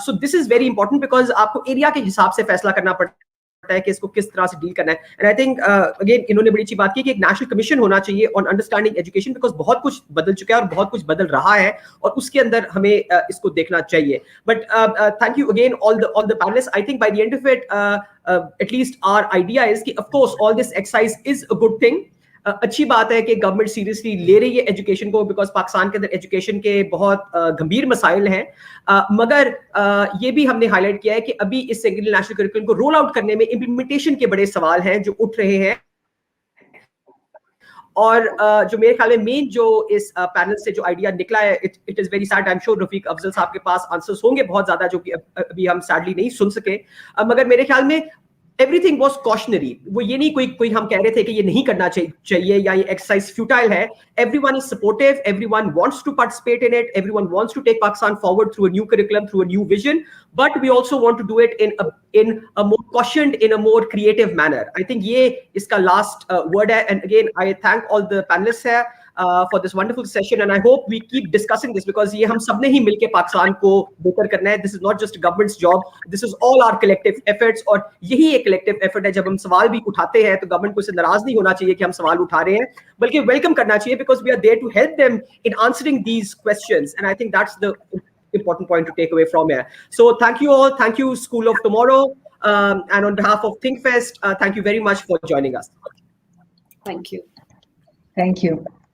So this is very important because aapko area ke hisab se faisla karna padta ہے کہ اس کو کس طرح سے deal کرنا ہے. And I think again انہوں نے بڑی اچھی بات کی کہ ایک نیشنل کمیشن ہونا چاہیے آن انڈرسٹینڈنگ ایجوکیشن، بیکاز بہت کچھ بدل چکا ہے اور بہت کچھ بدل رہا ہے اور اس کے اندر ہمیں اس کو دیکھنا چاہیے. But thank you again all the panelists. I think by the end of it, at least our idea is کہ of course all this exercise is a good thing. اچھی بات ہے کہ گورنمنٹ سیریسلی لے رہی ہے ایجوکیشن کو، because Pakistan کے اندر ایجوکیشن کے بہت گمبھیر مسائل ہیں. مگر یہ بھی ہم نے ہائی لائٹ کیا ہے کہ ابھی اس سنگل نیشنل کریکولم کو رول آؤٹ کرنے میں امپلیمنٹیشن کے بڑے سوال ہیں جو اٹھ رہے ہیں. اور جو میرے خیال میں مین جو اس پینل سے جو آئیڈیا نکلا ہے، it is very sad. I am sure Rafiq Afzal sahib کے پاس آنسرز ہوں گے بہت زیادہ جو کہ ابھی ہم سیڈلی نہیں سن سکے. مگر میرے خیال میں everything was cautionary. وہ یہ نہیں کوئی ہم کہہ رہے تھے کہ یہ نہیں کرنا چاہیے یا یہ ایکسرسائز فیوٹائل ہے. Everyone is supportive, everyone wants to participate in it, everyone wants to take Pakistan forward through a new curriculum, through a new vision, but we also want to do it in a more cautioned, in a more creative manner. I think یہ اس کا last word ہے. And again I thank all the panelists here for this wonderful session, and I hope we keep discussing this because یہ ہم سب نے ہی مل کے پاکستان کو بہتر کرنا ہے. This is not just government's job, this is all our collective efforts. اور یہی ایک collective effort ہے. جب ہم سوال بھی اٹھاتے ہیں تو گورنمنٹ کو اس سے ناراض نہیں ہونا چاہیے کہ ہم سوال اٹھا رہے ہیں، بلکہ ویلکم کرنا چاہیے because we are there to help them in answering these questions. And I think that's the important point to take away from here. So thank you all, thank you School of Tomorrow, and on behalf of ThinkFest, thank you very much for joining us. Thank you. Thank you.